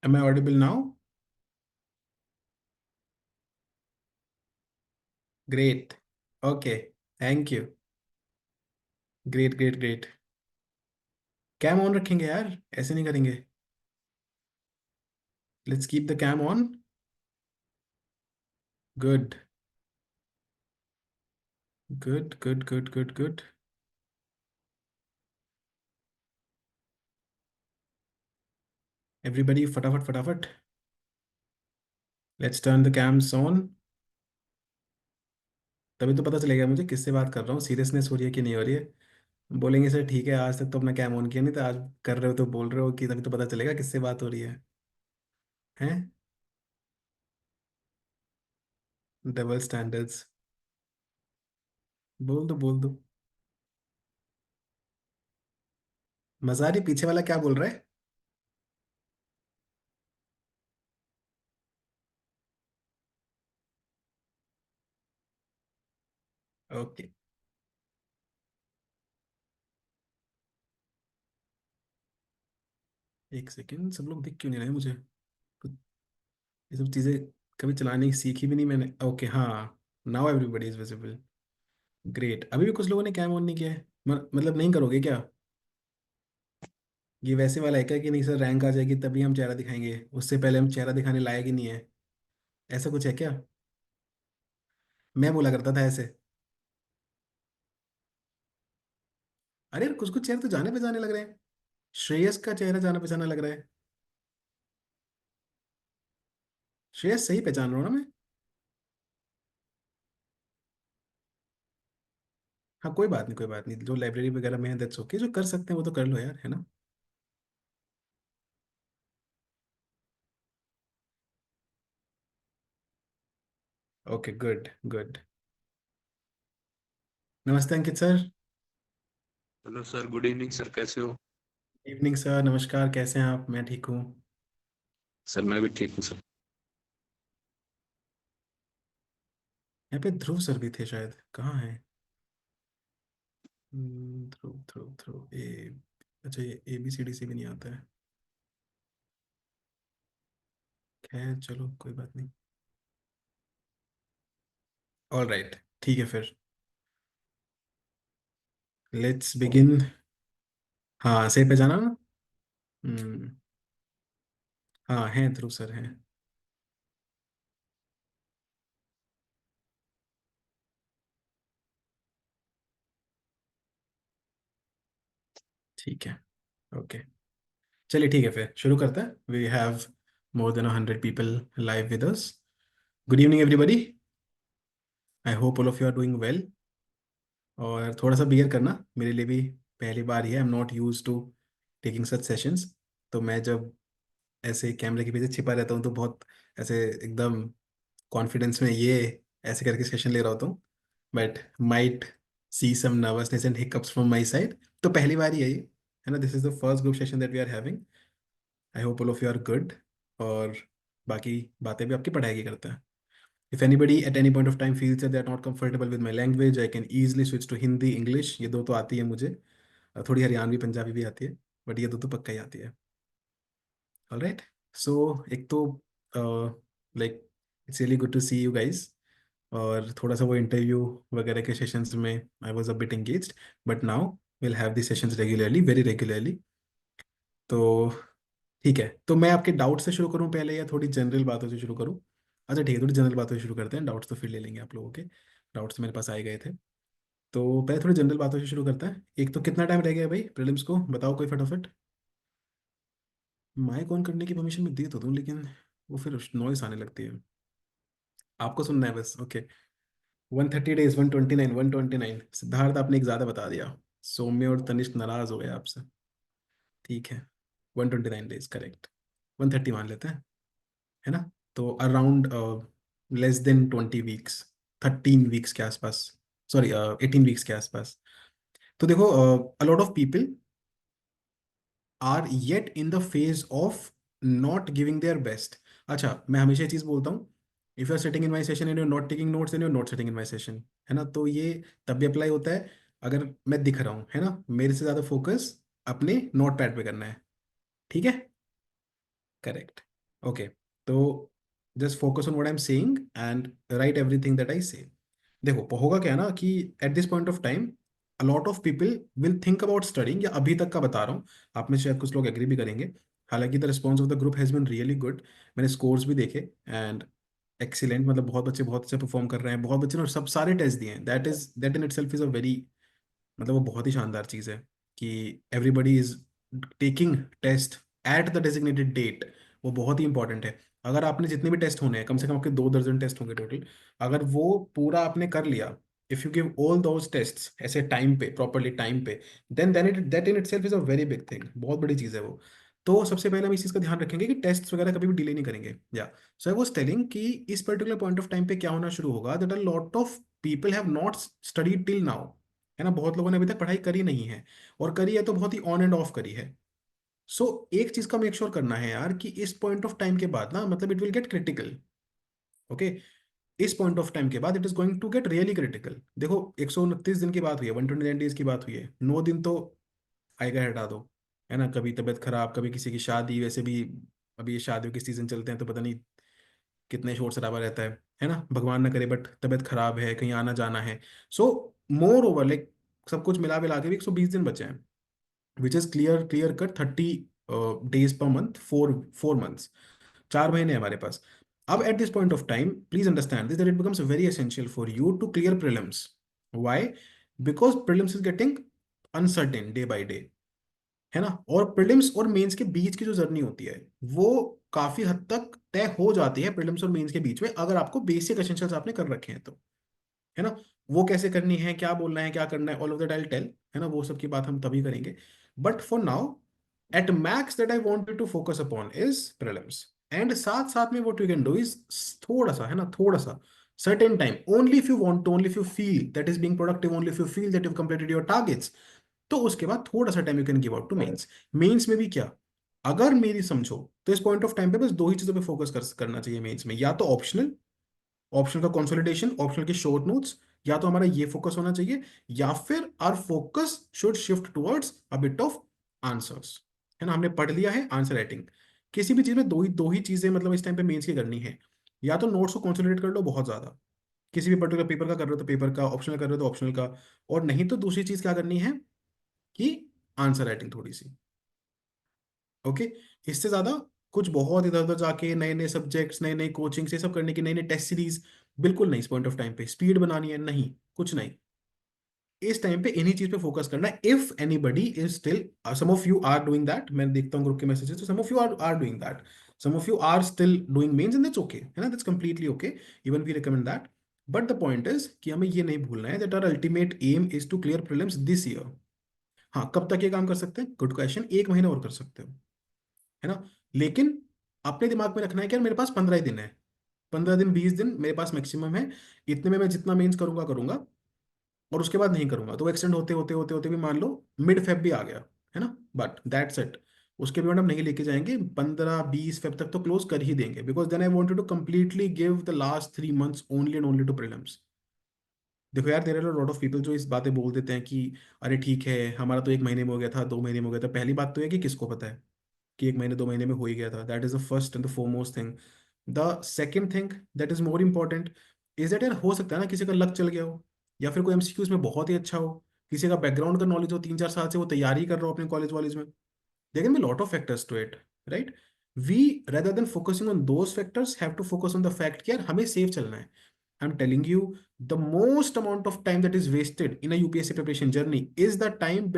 Am I audible now? Great. Okay. Thank you. Great great great. Cam on रखेंगे यार, ऐसे नहीं करेंगे। Let's keep the cam on. Good good good good good good. Everybody फटाफट फटाफट। Let's turn the cams on. तभी तो पता चलेगा मुझे किससे बात कर रहा हूँ, सीरियसनेस हो रही है कि नहीं हो रही है। बोलेंगे सर ठीक है, आज तक तो अपना कैम ऑन किया नहीं था, आज कर रहे हो तो बोल रहे हो कि, तभी तो पता चलेगा किससे बात हो रही है। हैं? Double standards. बोल दो बोल दो। मजारी पीछे वाला क्या बोल रहा है? ओके। एक सेकेंड, सब लोग दिख क्यों नहीं रहे मुझे? ये सब चीज़ें कभी चलानी सीखी भी नहीं मैंने। ओके हाँ, now everybody is visible. Great. अभी भी कुछ लोगों ने कैम ऑन नहीं किया है। मतलब नहीं करोगे क्या? ये वैसे वाला है क्या कि नहीं सर रैंक आ जाएगी तभी हम चेहरा दिखाएंगे, उससे पहले हम चेहरा दिखाने लायक ही नहीं है? ऐसा कुछ है क्या? मैं बोला करता था ऐसे। अरे यार, कुछ कुछ चेहरे तो जाने पहचाने लग रहे हैं। श्रेयस का चेहरा जाना पहचाना लग रहा है। श्रेयस सही पहचान रहा हूँ ना मैं? हाँ कोई बात नहीं, कोई बात नहीं, जो लाइब्रेरी वगैरह में है दैट्स ओके, जो कर सकते हैं वो तो कर लो यार, है ना? Okay good good. नमस्ते Ankit sir. Hello sir, good evening sir, कैसे हो? इवनिंग सर, नमस्कार, कैसे हैं आप? मैं ठीक हूँ। सर मैं भी ठीक हूँ सर। यहाँ पे ध्रुव सर भी थे शायद, कहाँ है? ध्रुव ध्रुव ध्रुव ए। अच्छा ये ABCD से भी नहीं आता है। खैर चलो कोई बात नहीं। ऑल राइट, ठीक है फिर। Let's begin. हाँ सही पे जाना ना। हम्म। हाँ हैं, ध्रुव सर हैं। ठीक है। ओके। चलिए ठीक है, फिर शुरू करते हैं। We have more than 100 people live with us. Good evening everybody. I hope all of you are doing well. और थोड़ा सा बियर करना, मेरे लिए भी पहली बार ही है। I am not use to taking such sessions. तो मैं जब ऐसे कैमरे के पीछे छिपा रहता हूँ तो बहुत ऐसे एकदम कॉन्फिडेंस में ये ऐसे करके सेशन ले रहा होता हूँ। But might see some nervousness and hiccups from my side. तो पहली बार ही है ये, है ना? This is the first group session that we are having. I hope all of you are good. और बाकी बातें भी आपकी पढ़ाई की करते हैं। If anybody at any point of time feels that they are not comfortable with my language, I can easily switch to Hindi, English। ये दो तो आती है मुझे। थोड़ी हरियाणवी पंजाबी भी आती है, बट ये दो तो पक्का ही आती है। ऑलराइट। सो एक तो like it's really good to see you guys. और थोड़ा सा वो इंटरव्यू वगैरह के सेशंस में I was a bit engaged, but now will have the sessions regularly, very regularly. तो ठीक है, तो मैं आपके डाउट से शुरू करूं पहले या थोड़ी जनरल बातों से शुरू करूं? अच्छा ठीक है, थोड़ी जनरल बातों से शुरू करते हैं, डाउट्स तो फिर ले लेंगे आप लोगों के। डाउट्स मेरे पास आए गए थे। तो पहले थोड़ी जनरल बातों से शुरू करते हैं। एक तो कितना टाइम रह गया है भाई प्रीलिम्स को, बताओ कोई फटाफट। माइक ऑन करने की परमिशन मैं दे तो दूँ, लेकिन वो फिर नॉइस आने लगती है। आपको सुनना है बस, ओके। 130 days, 129, 129। सिद्धार्थ आपने एक ज़्यादा बता दिया। सौम्य और तनिष्क नाराज हो गए आपसे। ठीक है, 129 days करेक्ट। 130 मान लेते हैं, है ना? तो around less than 20 weeks, 13 weeks के आसपास। सॉरी 18 वीक्स के आसपास। तो देखो, a lot of people are yet in the phase of not giving their best. अच्छा मैं हमेशा ये चीज़ बोलता हूँ, if you are sitting in my session and you not taking notes and you not sitting in my session, है ना? तो ये तब भी अप्लाई होता है अगर मैं दिख रहा हूँ, है ना? मेरे से ज़्यादा फोकस अपने नोट पैड पे करना है। ठीक है, करेक्ट। ओके, तो just focus on what I am saying and right everything that I से। देखो होगा क्या ना कि eight this point of time a lot of people will think about studying, या अभी तक का बता रहा हूँ, आप में से शायद कुछ लोग एग्री भी करेंगे। हालांकि the response of the group has been really good. मैंने स्कोर्स भी देखे एंड एक्सीलेंट, मतलब बहुत बच्चे बहुत अच्छे परफॉर्म कर रहे हैं, बहुत बच्चे ने सब सारे टेस्ट दिए हैं। That in itself is a very, मतलब वो बहुत ही शानदार चीज़ है कि everybody is taking test at the designated date. वो बहुत ही इंपॉर्टेंट है। अगर आपने जितने भी टेस्ट होने हैं, कम से कम आपके 2 दर्जन टेस्ट होंगे टोटल, अगर वो पूरा आपने कर लिया, if you give all those test ऐसे टाइम पे, प्रॉपरली टाइम पे, then it that in itself is a very big thing, बहुत बड़ी चीज़ है वो। तो सबसे पहले हम इस चीज़ का ध्यान रखेंगे कि टेस्ट वगैरह कभी भी डिले नहीं करेंगे। या सो आई वाज टेलिंग कि इस पर्टिकुलर पॉइंट ऑफ टाइम पे क्या होना शुरू होगा, that a lot of people have not studied till now, है ना। बहुत लोगों ने अभी तक पढ़ाई करी नहीं है, और करी है तो बहुत ही ऑन एंड ऑफ करी है। सो एक चीज का मेक श्योर करना है यार कि इस पॉइंट ऑफ टाइम के बाद ना, मतलब it will get critical. Okay, इस पॉइंट ऑफ टाइम के बाद it is going to get really critical. देखो 129 दिन की बात हुई है, 129 डेज की बात हुई है, 9 दिन तो आएगा, हटा दो, है ना। कभी तबीयत खराब, कभी किसी की शादी, वैसे भी अभी ये शादियों के सीजन चलते हैं तो पता नहीं कितने शोर शराबा रहता है ना। भगवान ना करे बट तबीयत खराब है, कहीं आना जाना है। सो मोर ओवर लाइक सब कुछ मिला मिला के भी 120 दिन बचे हैं, which is clear cut 30 days per month, 4 months, 4 महीने हमारे पास। अब at this point of time please understand this that it becomes very essential for you to clear prelims. Why? Because prelims is getting uncertain day by day, है ना। और prelims और mains के बीच की जो जर्नी होती है वो काफी हद तक तय हो जाती है प्रीलिम्स और मेंस के बीच में, अगर आपको बेसिक एसेंशियल्स आपने कर रखे हैं तो, है ना। वो कैसे करनी है, क्या बोलना है, क्या करना है, all of that I tell, है ना। वो सब की बात हम तभी करेंगे। But for now, at max that I want you to focus upon is prelims. And साथ साथ में what you can do is थोड़ा सा, है ना, थोड़ा सा certain time, only if you want to, only if you feel that is being productive, only if you feel that you've completed your targets, तो उसके बाद थोड़ा सा time you can give out to mains. Mains में भी क्या, अगर मेरी समझो तो इस पॉइंट ऑफ टाइम पे बस दो ही चीजों पे फोकस करना चाहिए मेंस में, या तो ऑप्शनल, ऑप्शनल का कंसोलिडेशन, ऑप्शनल के शॉर्ट नोट्स, या तो हमारा ये फोकस होना चाहिए, या फिर our focus should shift towards a bit of answers, है ना। हमने पढ़ लिया है आंसर राइटिंग, किसी भी चीज में दो ही चीजें मतलब इस टाइम पे मेंस की करनी है। या तो नोट्स को कंसोलिडेट कर लो बहुत ज्यादा, किसी भी पर्टिकुलर पेपर का कर रहे हो तो पेपर का, ऑप्शनल कर रहे हो तो ऑप्शनल का, और नहीं तो दूसरी चीज क्या करनी है कि आंसर राइटिंग थोड़ी सी। ओके, इससे ज्यादा कुछ बहुत इधर उधर जाके नए नए सब्जेक्ट्स, नए नए कोचिंग से सब करने की, नई नई टेस्ट सीरीज, बिल्कुल नहीं। इस पॉइंट ऑफ टाइम पे स्पीड बनानी है, नहीं, कुछ नहीं। इस टाइम पे इन्हीं चीज पे फोकस करना है। If anybody is still, some of you are doing that, मैं देखता हूँ ग्रुप के मैसेजेस, तो some of you are doing that, some of you are still doing mains, and that's okay, है ना, that's completely okay, even we recommend that. But the point is कि हमें ये नहीं भूलना है that our ultimate aim is to clear prelims this year. हाँ, कब तक ये काम कर सकते हैं, गुड क्वेश्चन, 1 महीने और कर सकते हो, है ना। लेकिन अपने दिमाग में रखना है कि यार मेरे पास 15 दिन है, 15 दिन 20 दिन मेरे पास मैक्सिमम है, इतने में मैं जितना मेंस करूंगा करूंगा, और उसके बाद नहीं करूंगा तो एक्सटेंड होते होते होते होते भी मान लो मिड फेब भी आ गया, है ना, बट दैट्स इट। उसके बाद हम नहीं लेके जाएंगे, 15-20 फेब तक तो क्लोज कर ही देंगे, because then I wanted to completely give the last 3 months only and only to prelims. देखो यार, there are lot of people जो इस बातें बोल देते हैं कि अरे ठीक है, हमारा तो 1 महीने में हो गया था, 2 महीने में हो गया था। पहली बात तो है कि किसको पता है कि 1 महीने 2 महीने में हो ही गया था, that is the first and the foremost thing. The second thing that is more important is that यार, हो सकता है ना किसी का लक चल गया हो, या फिर कोई एमसीक्यूज में बहुत ही अच्छा हो, किसी का बैकग्राउंड का नॉलेज हो, 3-4 साल से वो तैयारी कर रहा हो अपने कॉलेज वॉलेज में। There can be lot of factors to it, right. We rather than focusing on those factors have to focus on the fact कि यार हमें सेफ चलना है। I'm telling you, the most amount of time that is wasted in a UPSC preparation journey is the time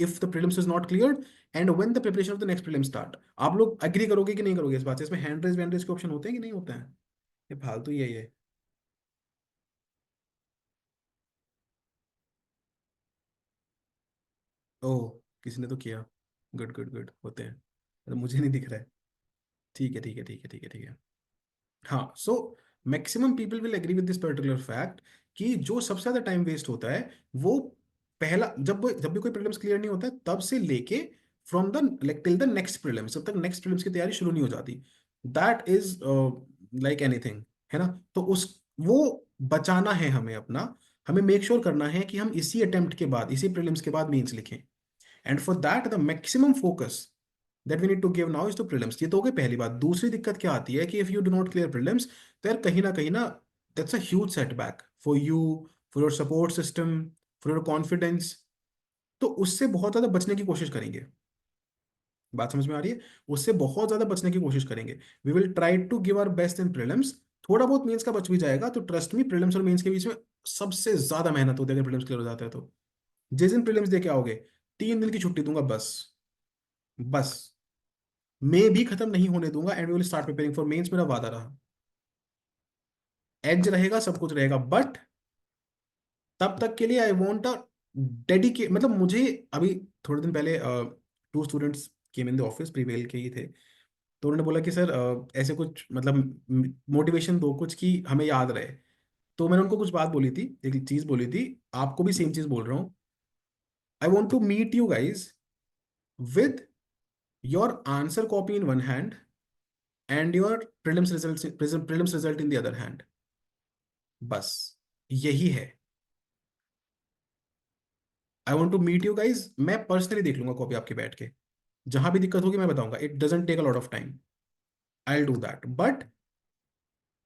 if the prelims is not cleared and when the preparation of the next prelim start. आप लोग agree करोगे कि नहीं करोगे इस बात से? इसमें हैंड रेज वैंड रेज के ऑप्शन होते हैं कि नहीं होते हैं? ये फालतू ही है ये। ओह, किसी ने तो किया, गुड गुड गुड, होते हैं, तो मुझे नहीं दिख रहा है। ठीक है ठीक है ठीक है ठीक है ठीक है। हाँ, so maximum people will agree with this particular fact कि जो सबसे ज्यादा टाइम वेस्ट होता है वो पहला, जब भी कोई प्रीलिम्स क्लियर नहीं होता है तब से लेके from the like till the next prelims, जब तक नेक्स्ट प्रीलिम्स की तैयारी शुरू नहीं हो जाती, दैट इज लाइक एनीथिंग, है ना। तो उस वो बचाना है हमें अपना, हमें मेक श्योर करना है कि हम इसी अटेम्प्ट के बाद, इसी प्रीलिम्स के बाद मेंस लिखें, and for that the maximum focus that we need to give now is to prelims. ये तो हो गई पहली बात। दूसरी दिक्कत क्या आती है कि if you do not clear prelims, तो यार कहीं ना that's a huge setback for you, for your support system, for your confidence. तो उससे बहुत ज्यादा बचने की कोशिश करेंगे। बात समझ में आ रही है? उससे बहुत ज्यादा बचने की कोशिश करेंगे। We will try to give our best in prelims. थोड़ा बहुत मेंस का बच भी जाएगा, तो ट्रस्ट मी, प्रीलिम्स और मेंस के बीच में सबसे ज्यादा मेहनत होती है अगर प्रीलिम्स क्लियर हो जाता है तो। जिस दिन प्रीलिम्स दे के आओगे, 3 दिन की छुट्टी दूंगा बस। बस। मैं भी खत्म नहीं होने दूंगा, and we will start preparing for mains. मेरा वादा रहा। एज रहेगा, सब कुछ रहेगा, बट तब तक के लिए आई वॉन्ट अ डेडिकेट, मतलब मुझे अभी थोड़े दिन पहले 2 students came in the office, prevail के ही थे। तो उन्होंने बोला कि सर ऐसे कुछ मतलब मोटिवेशन दो कुछ कि हमें याद रहे। तो मैंने उनको कुछ बात बोली थी, एक चीज बोली थी। आपको भी सेम चीज बोल रहा हूँ। I want to meet you guys with your answer copy in one hand and your prelims result in the other hand. बस यही है। I want to meet you guys. मैं पर्सनली देख लूंगा कॉपी आपकी बैठ के। जहां भी दिक्कत होगी मैं बताऊंगा। It doesn't take a lot of time. I will do that, but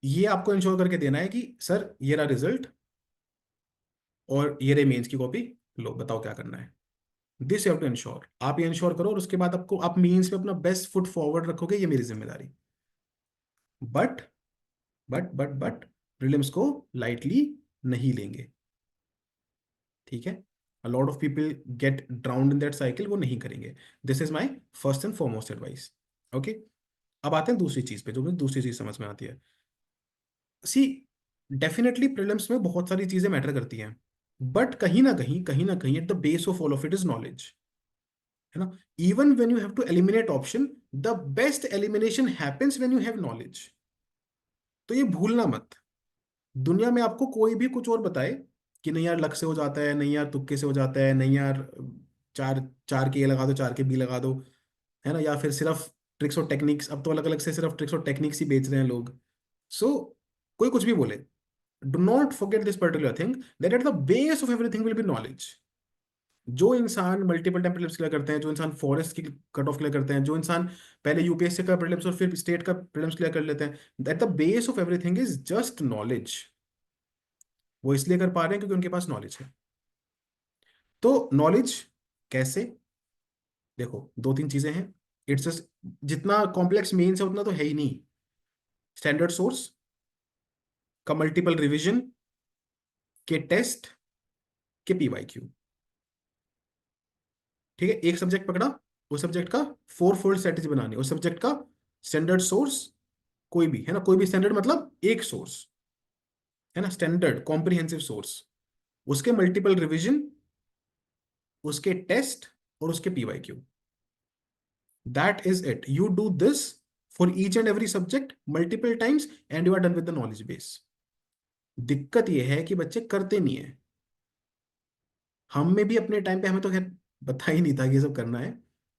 ये आपको इंश्योर करके देना है कि सर ये रहा रिजल्ट और ये रही मेंस की कॉपी। लो बताओ क्या करना है। This you have to ensure. आप ये इंश्योर करो, और उसके बाद आपको आप मेंस पे अपना बेस्ट फुट फॉरवर्ड रखोगे, ये मेरी जिम्मेदारी। बट बट प्रीलिम्स को लाइटली नहीं लेंगे। ठीक है? अ lot of people get drowned in that cycle, वो नहीं करेंगे। This is my first and foremost advice. Okay. अब आते हैं दूसरी चीज पे, जो मुझे दूसरी चीज समझ में आती है। सी, डेफिनेटली प्रीलिम्स में बहुत सारी चीजें मैटर करती हैं, बट कहीं ना कहीं at the base of all of it is knowledge. है ना? Even when you have to eliminate option, the best elimination happens when you have knowledge. तो ये भूलना मत। दुनिया में आपको कोई भी कुछ और बताए कि नहीं यार लक से हो जाता है, नहीं यार तुक्के से हो जाता है, नहीं यार चार चार के ए लगा दो, चार के बी लगा दो, है ना, या फिर सिर्फ ट्रिक्स और टेक्निक्स। अब तो अलग अलग से सिर्फ ट्रिक्स और टेक्निक्स ही बेच रहे हैं लोग। सो कोई कुछ भी बोले, do not forget this particular thing, that at the base of everything will be knowledge. जो इंसान मल्टीपल टाइम प्रीलिम्स क्लियर करते हैं, जो इंसान फॉरेस्ट की कट ऑफ क्लियर करते हैं, जो इंसान पहले यूपीएससी का प्रीलिम्स और फिर स्टेट का प्रीलिम्स क्लियर कर लेते हैं, that the base of everything is just knowledge. वो इसलिए कर पा रहे हैं क्योंकि उनके पास नॉलेज है। तो नॉलेज कैसे? देखो, 2-3 चीजें हैं। इट्स जितना कॉम्प्लेक्स मेंस है उतना तो है ही नहीं। स्टैंडर्ड सोर्स का मल्टीपल रिवीजन के टेस्ट के पीवाईक्यू। ठीक है? एक सब्जेक्ट पकड़ा, उस सब्जेक्ट का 4 फोल्ड स्ट्रेटेजी बनानी, उस सब्जेक्ट का स्टैंडर्ड सोर्स कोई भी, है ना, कोई भी स्टैंडर्ड मतलब एक सोर्स, है ना, स्टैंडर्ड कॉम्प्रिहेंसिव सोर्स, उसके मल्टीपल रिवीजन, उसके टेस्ट और उसके PYQ. That is it. You do this for each and every subject multiple times and you are done with the knowledge base. दिक्कत यह है कि बच्चे करते नहीं है। हम में भी अपने टाइम पे हमें तो खैर पता ही नहीं था कि ये सब करना है।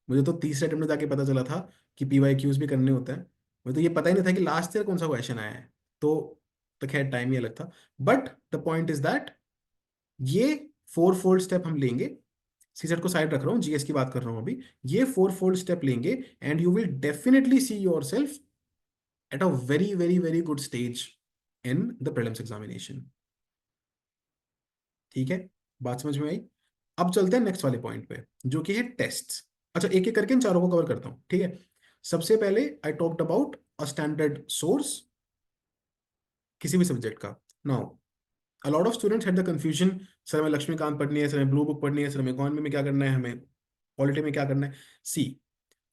मुझे तो तीसरे अटेम्प्ट में जाके पता चला था कि पीवाईक्यूज भी करने होते हैं। मुझे तो ये पता ही नहीं था कि लास्ट ईयर कौन सा क्वेश्चन आया है। तो खैर टाइम ही अलग था। But the point is that ये 4 फोल्ड स्टेप हम लेंगे। सीसेट को साइड रख रहा हूँ, जीएस की बात कर रहा हूँ अभी। ये 4 फोल्ड स्टेप लेंगे and you will definitely see your self at a very very very good stage in the prelims examination. ठीक है? बात समझ में आई? अब चलते हैं नेक्स्ट वाले पॉइंट पे, जो कि है टेस्ट। अच्छा, एक एक करके इन चारों को कवर करता हूँ, ठीक है? सबसे पहले I talked about a standard source किसी भी सब्जेक्ट का। Now a lot of students had the confusion, sir हमें लक्ष्मीकांत पढ़नी है, सर हमें ब्लू बुक पढ़नी है, सर हमें इकोनॉमी में क्या करना है, हमें पॉलिटी में क्या करना है। See,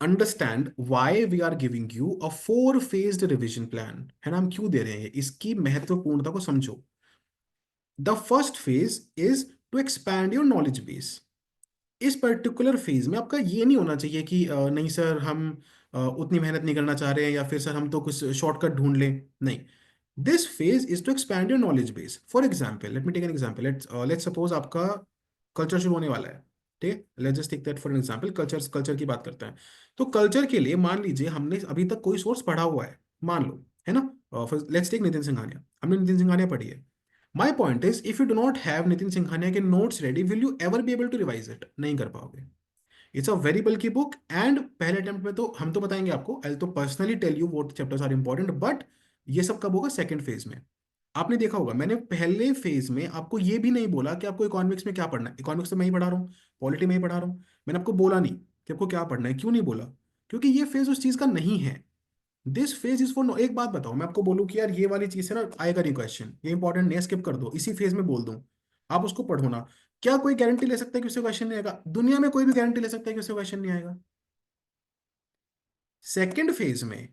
understand why we are giving you a 4 phased revision plan. है ना? हम क्यों दे रहे हैं, इसकी महत्वपूर्णता को समझो। The first phase is to expand your knowledge base. इस पर्टिकुलर फेज में आपका ये नहीं होना चाहिए कि नहीं सर हम उतनी मेहनत नहीं करना चाह रहे हैं, या फिर सर हम तो कुछ शॉर्टकट ढूंढ लें। नहीं, this phase is to expand your knowledge base. For example, let me take an example. Let's suppose आपका कल्चर शुरू होने वाला है। ठीक है? Let's just take that for example. Culture culture की बात करते हैं। तो कल्चर के लिए मान लीजिए हमने अभी तक कोई सोर्स पढ़ा हुआ है, मान लो, है ना। Let's take Nitin Singhania. हमने नितिन सिंघानिया पढ़ी है। My point is, if you do not have Nitin Singhania के notes ready, will you ever be able to revise it? नहीं कर पाओगे। It's a very bulky book, and पहले अटेम्प्ट में तो हम तो बताएंगे आपको, आई तो personally tell you what chapters are important, but ये सब कब होगा? सेकंड फेज में। आपने देखा होगा मैंने पहले फेज में आपको ये भी नहीं बोला कि आपको इकोनॉमिक्स में क्या पढ़ना है। इकोनॉमिक्स तो मैं ही पढ़ा रहा हूँ, पॉलिटी में ही पढ़ा रहा हूँ। मैंने आपको बोला नहीं कि आपको क्या पढ़ना है। क्यों नहीं बोला? क्योंकि ये फेज उस चीज का नहीं है। This phase is for no. एक बात बताओ, मैं आपको बोलूं कि यार ये वाली चीज है ना, आएगा नहीं क्वेश्चन, ये इंपॉर्टेंट नहीं है, स्किप कर दो, इसी फेज में बोल दूं, आप उसको पढ़ो ना। क्या कोई गारंटी ले सकता है कि उससे क्वेश्चन नहीं आएगा? दुनिया में कोई भी गारंटी ले सकता है कि उससे क्वेश्चन नहीं आएगा? सेकंड फेज में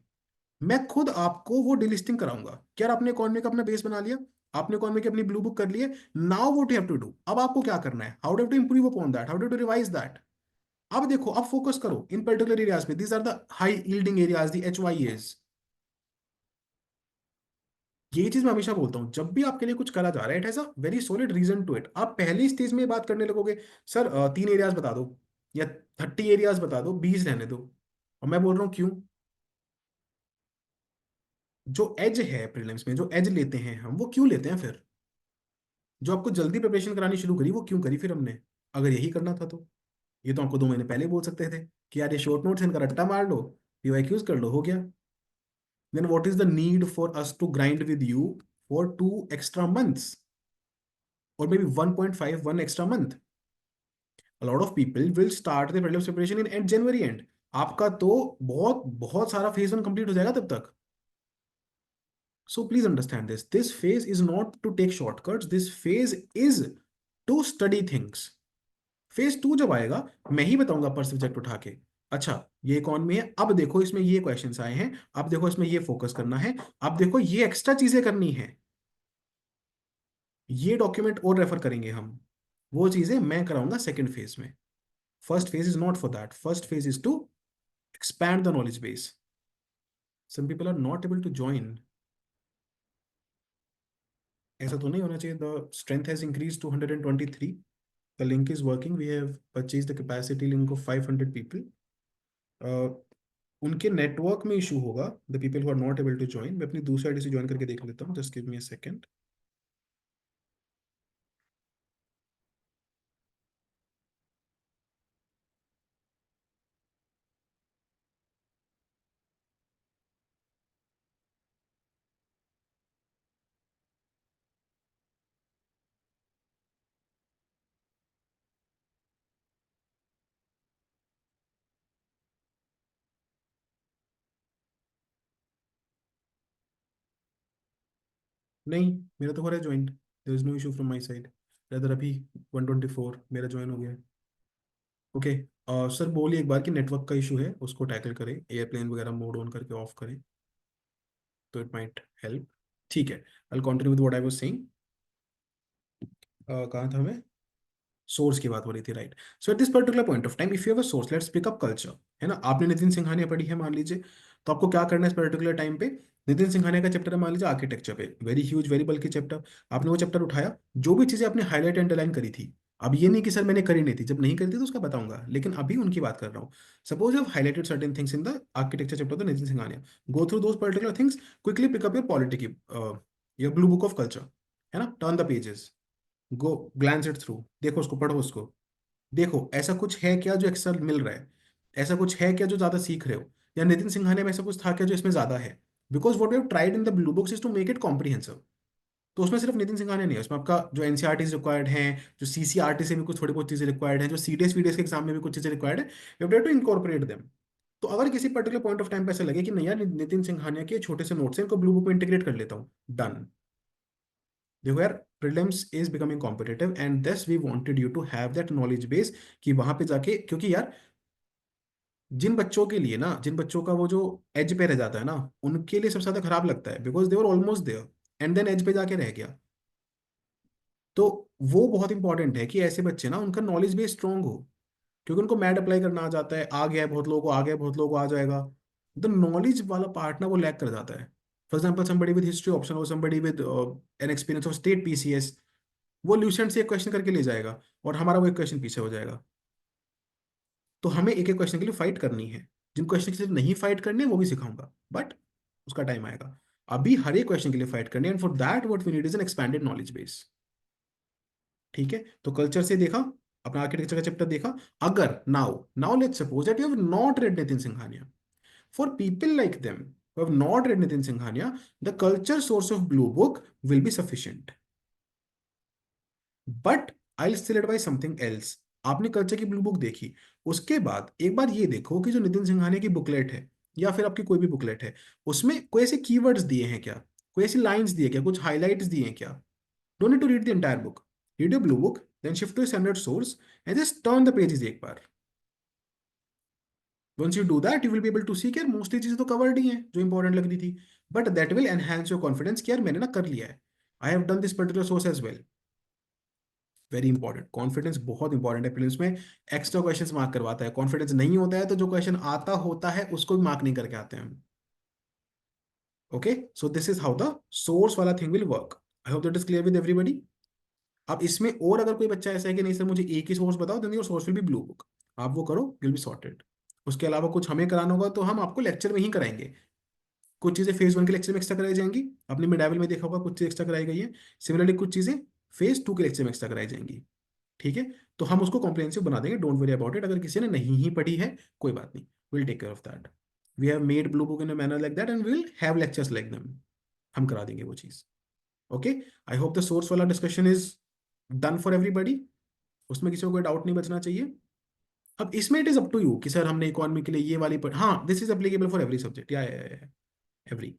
मैं खुद आपको वो डिलिस्टिंग कराऊंगा कि यार आपने इकोनॉमी का अपना बेस बना लिया, आपने इकोनॉमी की अपनी ब्लू बुक कर ली है। Now what you have to do, अब आपको क्या करना है? How do to improve upon that, how do to revise that. अब देखो, अब फोकस करो इन पर्टिकुलर एरियाज में। These are the high yielding areas, the HYAs। ये चीज मैं हमेशा बोलता हूँ, जब भी आपके लिए कुछ करा जा रहा है, it has a very solid reason to it. आप पहली स्टेज में बात करने लगोगे, सर 3 एरियाज बता दो या 30 एरियाज बता दो, 20 रहने दो, और मैं बोल रहा हूँ क्यों? जो एज है प्रीलिम्स में, जो एज लेते हैं हम, वो क्यों लेते हैं फिर? जो आपको जल्दी प्रिपरेशन करानी शुरू करी, वो क्यों करी फिर हमने? अगर यही करना था तो ये तो आपको 2 महीने पहले बोल सकते थे कि यार ये शॉर्ट नोट्स इनका रट्टा मार लो, PYQs कर लो, हो गया। Then what is the need for us to grind with you for 2 extra months, or maybe 1.5 extra month? A lot of people will start their prelims preparation in end January end. आपका तो बहुत बहुत सारा phase 1 complete हो जाएगा तब तक। So please understand this. This phase is not to take shortcuts. This phase is to study things. Phase 2 जब आएगा, मैं ही बताऊंगा पर सब्जेक्ट उठा के, अच्छा ये इकॉनमी है, अब देखो इसमें ये क्वेश्चंस आए हैं, अब देखो इसमें ये फोकस करना है, अब देखो ये एक्स्ट्रा चीजें करनी है, ये डॉक्यूमेंट और रेफर करेंगे हम। वो चीजें मैं कराऊंगा सेकंड फेज में। First phase is not for that. First phase is to expand the knowledge base. Some people are not able to join. ऐसा तो नहीं होना चाहिए। The strength has increased to 123. The link is working. We have purchased the capacity link of 500 people. Uh, उनके network में issue होगा, the people who are not able to join. मैं अपनी दूसरी आईडी से ज्वाइन करके देख लेता हूँ, just give me a second. नहीं, मेरा तो हो रहा है join, there is no issue from my side. Rather अभी 124 मेरा ज्वाइन हो गया है। ओके, सर बोलिए एक बार कि नेटवर्क का इशू है, उसको टैकल करें, एयरप्लेन वगैरह मोड ऑन करके ऑफ करें, तो इट माइट हेल्प। ठीक है, I continue with what I was saying. कहाँ था मैं? सोर्स की बात हो रही थी, right. So at this particular point of time, if you have a source, let's pick up culture, है ना? आपने नितिन सिंघानिया पढ़ी है मान लीजिए, तो आपको क्या करना है इस पर्टिकुलर टाइम पे? नितिन सिंघानिया का चैप्टर है मान लीजिए आर्किटेक्चर पे, वेरी ह्यूज वेरी बल्कि चैप्टर। आपने वो चैप्टर उठाया, जो भी चीजें आपने हाईलाइट अंडरलाइन करी थी, अब ये नहीं कि सर मैंने करी नहीं थी, जब नहीं करी थी तो उसका बताऊंगा, लेकिन अभी उनकी बात कर रहा हूँ। Suppose you highlighted certain things in the architecture chapter of Nitin Singhania, go through those particular things, quickly pick up your polity की your blue book of culture, है ना? Turn the pages, go glance it through, देखो उसको, पढ़ो उसको, देखो ऐसा कुछ है क्या जो एक्स्ट्रा मिल रहा है, ऐसा कुछ है क्या जो ज्यादा सीख रहे हो, या नितिन सिंघानिया में ऐसा कुछ था क्या जो इसमें ज्यादा है? Because what we have tried in the blue books is to make it comprehensive. तो उसमें सिर्फ नितिन सिंघानिया नहीं है, उसमें आपका जो एनसीईआरटी रिक्वायर्ड है, जो सीसीआरटी से भी कुछ थोड़ी बहुत चीजें रिक्वायर्ड है, जो सीडीएस वीडीएस के एग्जाम में भी कुछ चीजें रिक्वायर्ड है, we have to incorporate them. तो अगर किसी पर्टिकुलर पॉइंट ऑफ टाइम पे ऐसा लगे कि नहीं यार नितिन सिंघानिया के छोटे से नोट्स हैं, इनको ब्लू बुक में इंटीग्रेट कर लेता हूँ, डन। देखो यार, prelims is becoming competitive, and this we wanted you to have that knowledge base, कि वहां पे जाके, क्योंकि यार जिन बच्चों के लिए ना, जिन बच्चों का वो जो एज पे रह जाता है ना, उनके लिए सबसे ज्यादा खराब लगता है, because they were almost there and then edge पे जाके रह गया। तो वो बहुत इंपॉर्टेंट है कि ऐसे बच्चे ना, उनका नॉलेज बेस स्ट्रांग हो, क्योंकि उनको मैथ अप्लाई करना आ जाता है, आ गया है बहुत लोगों को, आ गया है बहुत लोगों को, आ जाएगा। द नॉलेज वाला पार्ट ना वो लैक कर जाता है। For example somebody with history option, और somebody with an experience of state PCS, वो ल्यूसेंट से एक क्वेश्चन करके ले जाएगा, और हमारा वो एक क्वेश्चन पीछे हो जाएगा। तो हमें एक एक क्वेश्चन के लिए फाइट करनी है। जिन क्वेश्चन के लिए नहीं फाइट करनी है वो भी सिखाऊंगा, बट उसका टाइम आएगा। अभी हर एक क्वेश्चन के लिए फाइट करनी है, and for that what we need is an expanded knowledge base. ठीक है, तो कल्चर से देखा, अपना आर्किटेक्चर का चैप्टर देखा। अगर now now let's suppose that you have not red Nitin Singhania, for people like them who have not read Nitin Singhania, the culture source of Blue Book will be sufficient. But I'll still advise something else. आपने culture की blue book देखी, उसके बाद एक बार ये देखो कि जो नितिन सिंघानिया की बुकलेट है या फिर आपकी कोई भी बुकलेट है, उसमें कोई ऐसे कीवर्ड्स दिए हैं क्या, कोई ऐसी लाइंस दिए क्या, कुछ हाइलाइट्स दिए हैं क्या? Don't need to read the entire book, read your blue book, then shift to standard source and just turn the pages एक बार। Once you do that you will be able to see कि यार mostly चीजें तो covered ही हैं जो important लग रही थी, but that will enhance your confidence कि यार मैंने ना कर लिया है, I have done this particular source as well. Very important, confidence बहुत इंपॉर्टेंट है, प्रीलिम्स में एक्स्ट्रा क्वेश्चंस मार्क करवाता है। कॉन्फिडेंस नहीं होता है तो जो क्वेश्चन आता होता है उसको भी मार्क नहीं करके आते हैं हम। Okay, so this is how the source वाला thing will work. I hope that is clear with everybody. अब इसमें और अगर कोई बच्चा ऐसा है कि नहीं सर मुझे एक ही सोर्स बताओ, then your source will be blue book, आप वो करो, विल बी सॉर्टेड। उसके अलावा कुछ हमें कराना होगा तो हम आपको लेक्चर में ही कराएंगे। कुछ चीजें फेज वन के लेक्चर में एक्स्ट्रा कराई जाएंगी, आपने मिड लेवल में देखा होगा कुछ चीजें एक्स्ट्रा कराई गई है। सिमिलरली कुछ चीजें फेज टू के लेक्चर में एक्स्ट्रा कराई जाएंगी। ठीक है, तो हम उसको कॉम्प्रिहेंसिव बना देंगे, डोंट वरी अबाउट इट। अगर किसी ने नहीं ही पढ़ी है कोई बात नहीं, will take care of that. We have made blue book in a manner like that and will have lectures like them, हम करा देंगे वो चीज। Okay, I hope the source वाला discussion is done for everybody, उसमें किसी को कोई डाउट नहीं बचना चाहिए। अब इसमें it is up to you कि सर हमने इकोनॉमी के लिए ये वाली हाँ, this is applicable for every subject, या every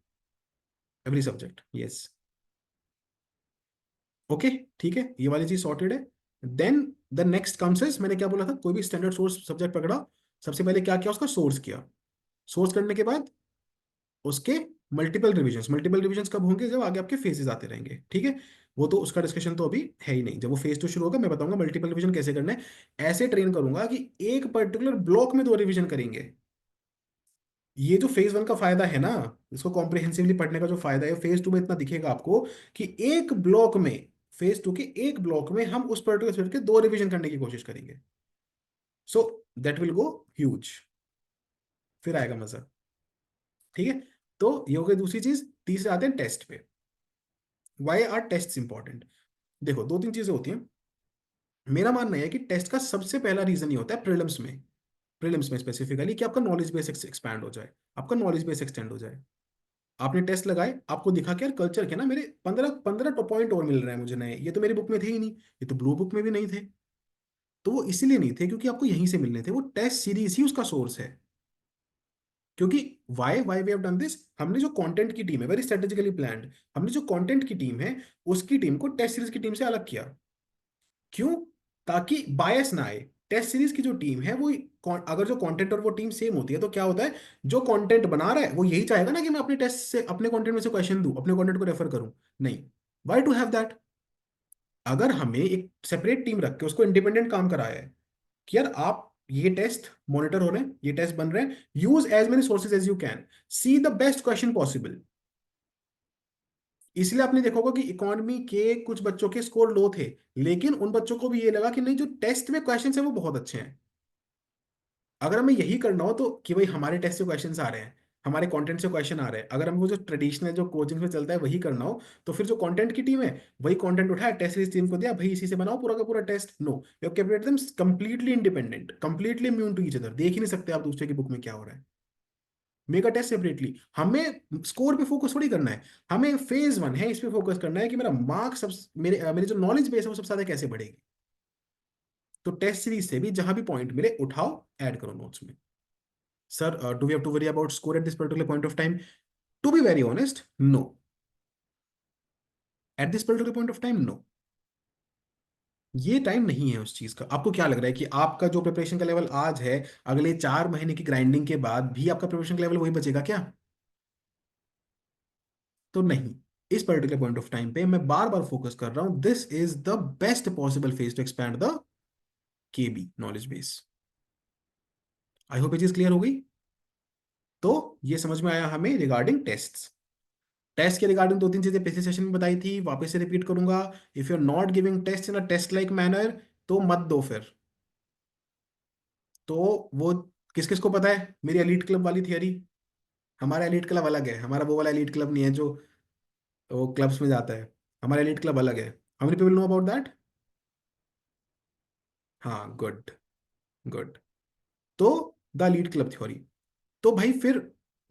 every subject, yes. Okay, ठीक है, ये वाली चीज सॉर्टेड है। Then the next comes is, मैंने क्या बोला था, कोई भी स्टैंडर्ड सोर्स सब्जेक्ट पकड़ा, सबसे पहले क्या किया, उसका सोर्स किया। सोर्स करने के बाद उसके मल्टीपल रिविजन्स, मल्टीपल रिविजन्स कब होंगे, जब आगे आपके फेजेस आते रहेंगे। ठीक है, वो तो उसका डिस्कशन तो अभी है ही नहीं, जब वो फेज टू शुरू होगा मैं बताऊंगा मल्टीपल रिविजन कैसे करना है। ऐसे ट्रेन करूंगा कि एक पर्टिकुलर ब्लॉक में 2 रिविजन करेंगे। ये जो फेज वन का फायदा है ना, इसको कॉम्प्रिहेंसिवली पढ़ने का जो फायदा है, फेज टू में इतना दिखेगा आपको कि एक ब्लॉक में, फेज टू के एक ब्लॉक में हम उस पर्टिकुलर सब्जेक्ट के 2 रिविजन करने की कोशिश करेंगे। So that will go huge, फिर आएगा मजा। ठीक है, तो ये हो गई दूसरी चीज। तीसरे आते हैं टेस्ट पे। Why are test important? देखो, 2-3 चीजें होती हैं। मेरा मानना है कि टेस्ट का सबसे पहला रीजन ये होता है प्रीलिम्स में, प्रीलिम्स में स्पेसिफिकली, कि आपका नॉलेज बेस एक्सपैंड हो जाए, आपका नॉलेज बेस एक्सटेंड हो जाए। आपने टेस्ट लगाए, आपको दिखा कि यार कल्चर के ना मेरे 15 पॉइंट और मिल रहे हैं मुझे नए, ये तो मेरी बुक में थे ही नहीं, ये तो ब्लू बुक में भी नहीं थे। तो वो इसीलिए नहीं थे क्योंकि आपको यहीं से मिलने थे, वो टेस्ट सीरीज ही उसका सोर्स है। क्योंकि why why we have done this, हमने जो कंटेंट की टीम है, वेरी स्ट्रेटेजिकली प्लान्ड, हमने जो कंटेंट की टीम है उसकी टीम को टेस्ट सीरीज की टीम से अलग किया। क्यों? ताकि बायस ना आए। टेस्ट सीरीज की जो टीम है वो अगर जो कंटेंट और वो टीम सेम होती है तो क्या होता है, जो कंटेंट बना रहा है वो यही चाहेगा ना कि मैं अपने टेस्ट से, अपने कंटेंट में से क्वेश्चन दूं, अपने कंटेंट को रेफर करूं। नहीं, वाई टू हैव दैट? अगर हमें एक सेपरेट टीम रख के उसको इंडिपेंडेंट काम कराया है कि यार आप ये टेस्ट मॉनिटर हो रहे हैं, ये टेस्ट बन रहे हैं, use as many sources as you can, see the best question possible. इसलिए आपने देखा होगा कि इकोनॉमी के कुछ बच्चों के स्कोर लो थे, लेकिन उन बच्चों को भी ये लगा कि नहीं, जो टेस्ट में क्वेश्चन है वो बहुत अच्छे हैं। अगर हमें यही करना हो तो कि भाई हमारे टेस्ट से क्वेश्चन आ रहे हैं, हमारे कंटेंट से क्वेश्चन आ रहे हैं, अगर हमको जो ट्रेडिशनल जो कोचिंग में चलता है वही करना हो, तो फिर जो कंटेंट की टीम है वही कंटेंट उठाया, टेस्ट सीरीज टीम को दिया, भाई इसी से बनाओ पूरा का पूरा test. No, you have kept them completely independent, completely immune to each other, देख ही नहीं सकते आप दूसरे की बुक में क्या हो रहा है। Make a test separately. हमें स्कोर पे फोकस थोड़ी करना है, हमें फेज वन है इस पे फोकस करना है कि मेरा मार्क्स सब, मेरे जो नॉलेज बेस है वो सबसे ज्यादा कैसे बढ़ेगी। तो टेस्ट सीरीज से भी जहां भी पॉइंट मिले उठाओ, ऐड करो नोट्स में। Sir, do we have to worry about score at this particular point of time? To be very honest, no. At this particular point of time, no. ये time नहीं है उस चीज का। आपको क्या लग रहा है कि आपका जो प्रिपरेशन का लेवल आज है, अगले 4 महीने की ग्राइंडिंग के बाद भी आपका प्रिपरेशन का लेवल वही बचेगा क्या? तो नहीं। इस पर्टिकुलर पॉइंट ऑफ टाइम पे मैं बार बार फोकस कर रहा हूं, this is the best possible phase two expand the KB knowledge base. I hope ये चीज क्लियर हो गई। तो ये समझ में आया हमें रिगार्डिंग टेस्ट्स। टेस्ट के रिगार्डिंग 2-3 चीजें पिछले सेशन में बताई थी, वापस से रिपीट करूंगा। If you are not giving test in a test like manner, तो मत दो फिर। तो वो किस किस को पता है मेरी एलीट क्लब वाली थियरी? हमारा एलीट क्लब अलग है, हमारा वो वाला एलीट क्लब नहीं है जो वो क्लब्स में जाता है। हमारा एलीट क्लब अलग है। How many people know about that? हाँ, गुड, गुड। तो द लीड क्लब थ्योरी, तो भाई फिर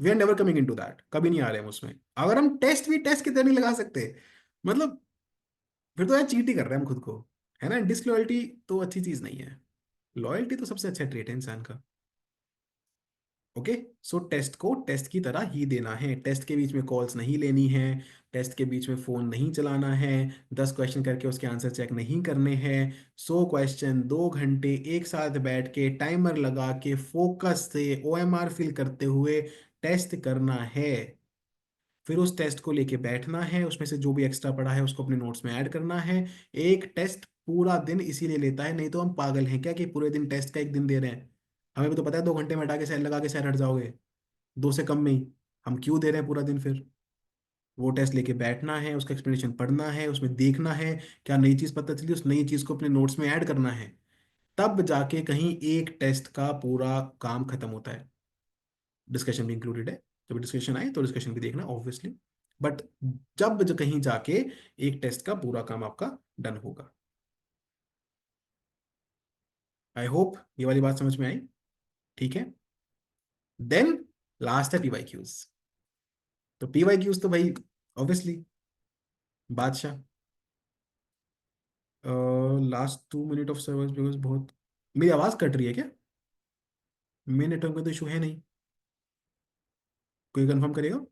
we are never coming into that, कभी नहीं आ रहे हम उसमें। अगर हम टेस्ट भी टेस्ट की तरह नहीं लगा सकते, मतलब फिर तो यार चीट ही कर रहे हैं हम खुद को, है ना। डिसलॉयल्टी तो अच्छी चीज नहीं है, लॉयल्टी तो सबसे अच्छा ट्रेट है इंसान का। ओके, सो टेस्ट को टेस्ट की तरह ही देना है, टेस्ट के बीच में कॉल्स नहीं लेनी है, टेस्ट के बीच में फोन नहीं चलाना है, 10 क्वेश्चन करके उसके आंसर चेक नहीं करने हैं, 100 क्वेश्चन 2 घंटे एक साथ बैठ के टाइमर लगा के फोकस से ओएमआर फिल करते हुए टेस्ट करना है। फिर उस टेस्ट को लेके बैठना है, उसमें से जो भी एक्स्ट्रा पढ़ा है उसको अपने नोट्स में ऐड करना है। एक टेस्ट पूरा दिन इसीलिए लेता है, नहीं तो हम पागल हैं क्या कि पूरे दिन टेस्ट का एक दिन दे रहे हैं। हमें भी तो पता है 2 घंटे में हटा के सेल लगा के सेल हट जाओगे, दो से कम में ही। हम क्यों दे रहे हैं पूरा दिन फिर? वो टेस्ट लेके बैठना है, उसका एक्सप्लेनेशन पढ़ना है, उसमें देखना है क्या नई चीज़ पता चली, उस नई चीज़ को अपने नोट्स में ऐड करना है। तब जाके कहीं एक टेस्ट का पूरा काम खत्म होता है। डिस्कशन भी इंक्लूडेड है, जब डिस्कशन आए तो डिस्कशन भी देखना ऑब्वियसली, बट जब कहीं जाके एक टेस्ट का पूरा काम आपका डन होगा। आई होप ये वाली बात समझ में आई। ठीक है, देन लास्ट है पीवाई क्यूज। तो पीवाई क्यूज तो भाई ऑब्वियसली बादशाह। Last 2 minute of service because बहुत, मेरी आवाज कट रही है क्या? मेरे नेटवर्क में तो इशू है नहीं, कोई कंफर्म करेगा?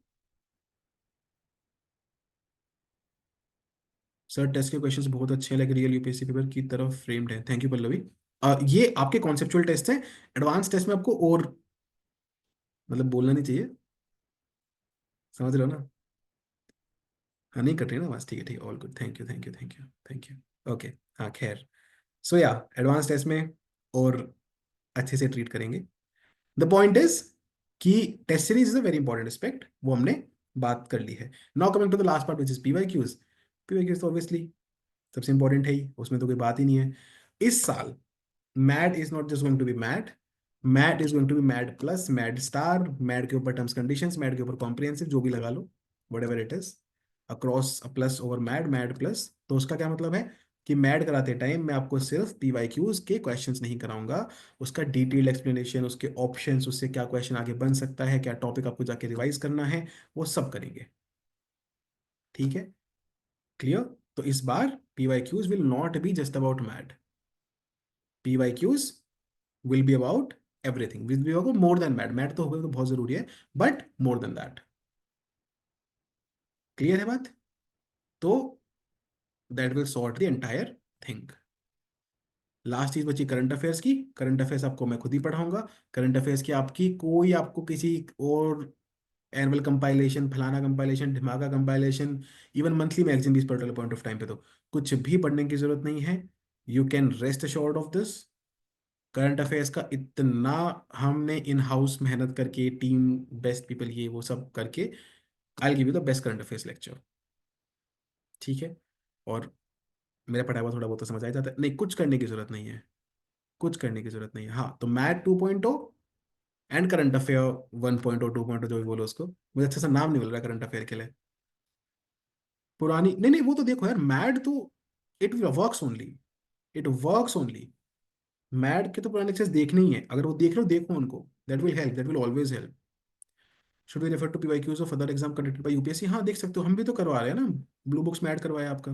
सर टेस्ट के क्वेश्चंस बहुत अच्छे हैं, लाइक रियल यूपीएससी पेपर की तरफ फ्रेम्ड है। Thank you Pallavi. ये आपके कॉन्सेप्चुअल टेस्ट हैं, एडवांस टेस्ट में आपको और मतलब बोलना नहीं चाहिए, समझ रहे हो ना। हाँ, नहीं कट रही ना बस, ठीक है ठीक है, all good, thank you thank you thank you thank you. Okay, हाँ खैर, सो या एडवांस टेस्ट में और अच्छे से ट्रीट करेंगे। द पॉइंट इज कि test series is a very important aspect, वो हमने बात कर ली है। Now coming to the last part which is PY Qs. PY Qs तो ऑब्वियसली सबसे इंपॉर्टेंट है ही, उसमें तो कोई बात ही नहीं है। इस साल mad is not just going to be mad, mad is going to be mad plus mad star, mad के ऊपर टर्म्स कंडीशंस, मैड के ऊपर कॉम्प्रिहेंसिव, जो भी लगा लो, whatever it is, across A plus over mad, mad plus. तो उसका क्या मतलब है कि मैड कराते टाइम मैं आपको सिर्फ पीवाई क्यूज के क्वेश्चंस नहीं कराऊंगा, उसका डिटेल्ड एक्सप्लेनेशन, उसके ऑप्शंस, उससे क्या क्वेश्चन आगे बन सकता है, क्या टॉपिक आपको जाके रिवाइज करना है, वो सब करेंगे। ठीक है, क्लियर। तो इस बार P Y Qs will not be just about mad, P Y Qs will be about everything, will be about more than mat, mat तो होगा तो बहुत जरूरी है, but more than that. Clear है बात? तो that will sort the entire thing. Last चीज बची करंट अफेयर्स की। करंट अफेयर्स आपको मैं खुद ही पढ़ाऊंगा। करंट अफेयर्स की आपकी कोई, आपको किसी और एनुअल कंपाइलेशन, फलाना कंपाइलेशन, ढिमाका कंपाइलेशन, इवन मंथली मैगजीन भी इस पर्टिकुलर पॉइंट ऑफ टाइम पे तो कुछ भी पढ़ने की जरूरत नहीं है। You can rest assured of this. Current affairs का इतना हमने इन हाउस मेहनत करके, टीम, बेस्ट पीपल, ये वो सब करके, I give you the best current affairs lecture. ठीक है, और मेरा पढ़ा हुआ थोड़ा बहुत तो समझ आ जाता है, नहीं कुछ करने की जरूरत नहीं है, कुछ करने की जरूरत नहीं है। हाँ, तो मैथ 2.0 एंड करंट अफेयर 1.0 2.0 जो भी बोलो उसको, मुझे अच्छा सा नाम नहीं मिल रहा करंट अफेयर के लिए। पुरानी नहीं नहीं, वो तो देखो यार, मैड तो it works only, it works only. Mad के तो पुराने लेक्चर्स देखने ही है, अगर वो देख रहे हो देखो उनको, that will help, that will always help. Should we refer to PYQs of other exam conducted by UPSC? हाँ देख सकते हो, हम भी तो करवा रहे हैं ना, ब्लू बुक्स में ऐड करवाया आपका।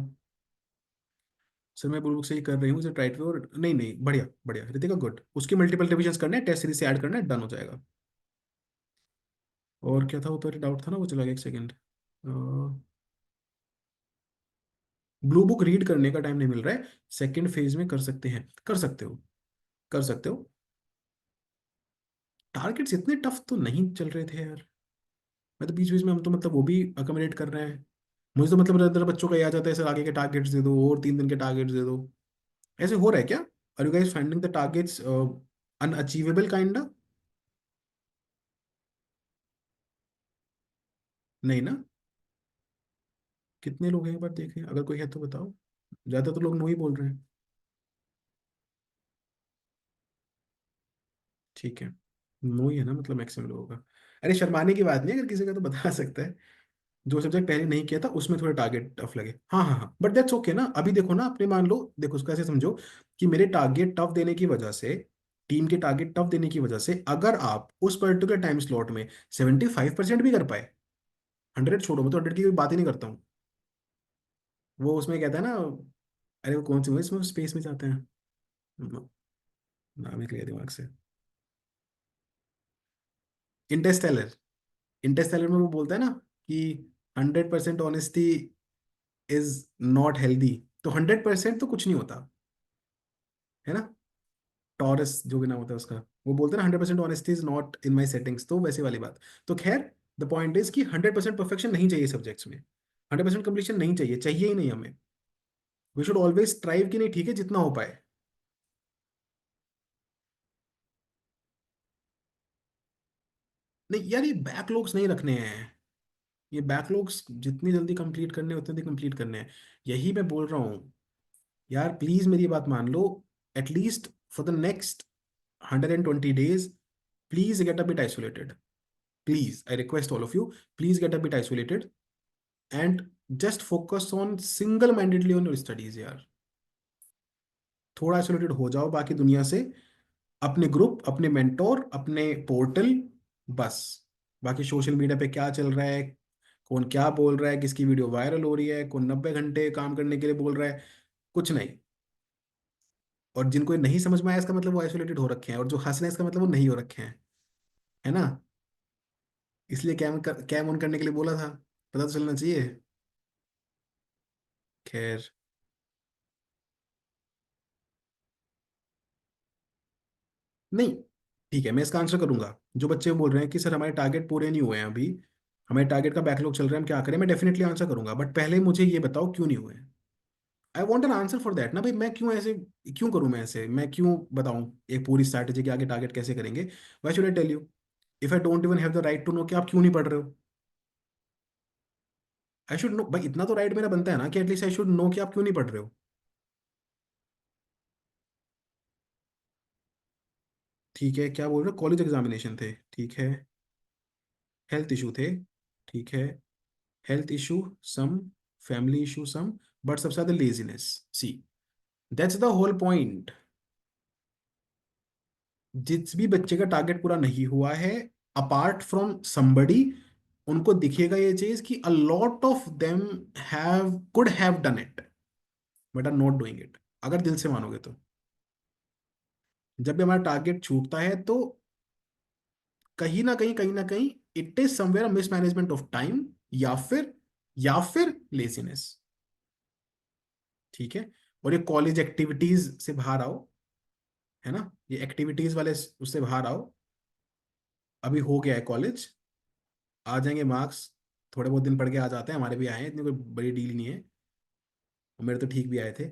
सर मैं ब्लू बुक से ही कर रही हूँ, राइट वे, और नहीं नहीं, बढ़िया बढ़िया रितिका, गुड। उसकी मल्टीपल रिविजन करने हैं, टेस्ट सीरीज से ऐड करना है, डन हो जाएगा। और क्या था, वो तो डाउट था ना, वो चला गया, एक सेकेंड। ब्लू बुक रीड करने का टाइम नहीं मिल रहा है, सेकेंड फेज में कर सकते हैं, कर सकते हो, कर सकते हो। टारगेट्स इतने टफ तो नहीं चल रहे थे यार, मैं तो बीच बीच में हम तो मतलब वो भी अकोमोडेट कर रहे हैं। मुझे तो मतलब इधर बच्चों का ये आ जाता है सर, आगे के टारगेट्स दे दो और 3 दिन के टारगेट्स दे दो। ऐसे हो रहा है क्या? Are you guys finding the targets unachievable kind? नहीं ना? कितने लोग हैं एक बार देखें, अगर कोई है तो बताओ। ज्यादा तो लोग नो ही बोल रहे हैं। ठीक है, नो ही है ना मतलब मैक्सिमम लोगों का। अरे शर्माने की बात नहीं है, अगर किसी का तो बता सकता है। जो सब्जेक्ट पहले नहीं किया था उसमें थोड़े टारगेट टफ लगे। हाँ हाँ हाँ, बट दैट्स ओके ना। अभी देखो ना, अपने मान लो, देखो उसको ऐसे समझो कि मेरे टारगेट टफ देने की वजह से, टीम के टारगेट टफ देने की वजह से, अगर आप उस पर्टिकुलर टाइम स्लॉट में 75% भी कर पाए, 100 छोड़ो, मैं तो 100 की कोई बात ही नहीं करता हूँ। वो उसमें कहता है ना, अरे वो कौन सी मूवी, इसमें स्पेस में जाते हैं, नाम निकल गया दिमाग से, इंटरस्टेलर। इंटरस्टेलर में वो बोलता है ना कि 100% ऑनेस्टी इज नॉट हेल्दी। तो 100% तो कुछ नहीं होता, है ना। टॉरस जो भी नाम होता है उसका, वो बोलते हैं ना 100% honesty is not in my settings, तो वैसे वाली बात। तो खैर, द पॉइंट इज कि 100% परफेक्शन नहीं चाहिए सब्जेक्ट्स में, 100% कंप्लीशन नहीं चाहिए, चाहिए ही नहीं हमें। वी शुड ऑलवेज स्ट्राइव कि नहीं, ठीक है, जितना हो पाए। नहीं यार, ये बैकलॉग्स नहीं रखने हैं। ये बैकलॉग्स जितनी जल्दी कंप्लीट करने हैं उतनी जल्दी कंप्लीट करने हैं। यही मैं बोल रहा हूँ यार, प्लीज मेरी बात मान लो। At least for the next 120 days, please get a bit isolated. Please, I request all of you, please get a bit isolated and just focus on single mindedly on your studies यार। थोड़ा isolated हो जाओ बाकी दुनिया से, अपने group, अपने mentor, अपने पोर्टल, बस। बाकी सोशल मीडिया पे क्या चल रहा है, कौन क्या बोल रहा है, किसकी वीडियो वायरल हो रही है, कौन 90 घंटे काम करने के लिए बोल रहा है, कुछ नहीं। और जिनको ये नहीं समझ में आया इसका मतलब वो आइसोलेटेड हो रखे हैं, और जो हंस रहे हैं इसका मतलब वो नहीं हो रखे हैं, है ना। इसलिए कैम ऑन करने के लिए बोला था, पता तो चलना चाहिए। खैर, नहीं, ठीक है, मैं इसका आंसर करूंगा। जो बच्चे बोल रहे हैं कि सर हमारे टारगेट पूरे नहीं हुए हैं अभी, हमारे टारगेट का बैकलॉग चल रहा है, हम क्या करें, मैं डेफिनेटली आंसर करूंगा, बट पहले मुझे ये बताओ क्यों नहीं हुए। I want an answer for that ना भाई, मैं क्यों ऐसे, क्यों करूं मैं ऐसे, मैं क्यों बताऊं एक पूरी स्ट्रैटेजी के आगे टारगेट कैसे करेंगे। Why should I tell you if I don't even have the right to know कि आप क्यों नहीं पढ़ रहे हो। आई शुड नो भाई, इतना तो राइट मेरा बनता है ना कि एटलीस्ट आई शुड नो कि आप क्यों नहीं पढ़ रहे हो। ठीक है, क्या बोल रहे हो, कॉलेज एग्जामिनेशन थे, ठीक है, हेल्थ इशू थे, ठीक है, health issue some, family issue some, but सबसे ज्यादा laziness. See, that's the whole point. जिस भी बच्चे का टारगेट पूरा नहीं हुआ है, अपार्ट फ्रॉम समबडी, उनको दिखेगा ये चीज कि a lot of them have could have done it but are not doing it. अगर दिल से मानोगे तो, जब भी हमारा टारगेट छूटता है तो कहीं ना कहीं it is somewhere mismanagement of time, या फिर लेजीनेस। ठीक है। और ये कॉलेज एक्टिविटीज से बाहर आओ, है ना, ये एक्टिविटीज वाले उससे बाहर आओ। अभी हो गया है कॉलेज, आ जाएंगे मार्क्स, थोड़े बहुत दिन पढ़ के आ जाते हैं, हमारे भी आए हैं, इतनी कोई बड़ी डील नहीं है, और मेरे तो ठीक भी आए थे।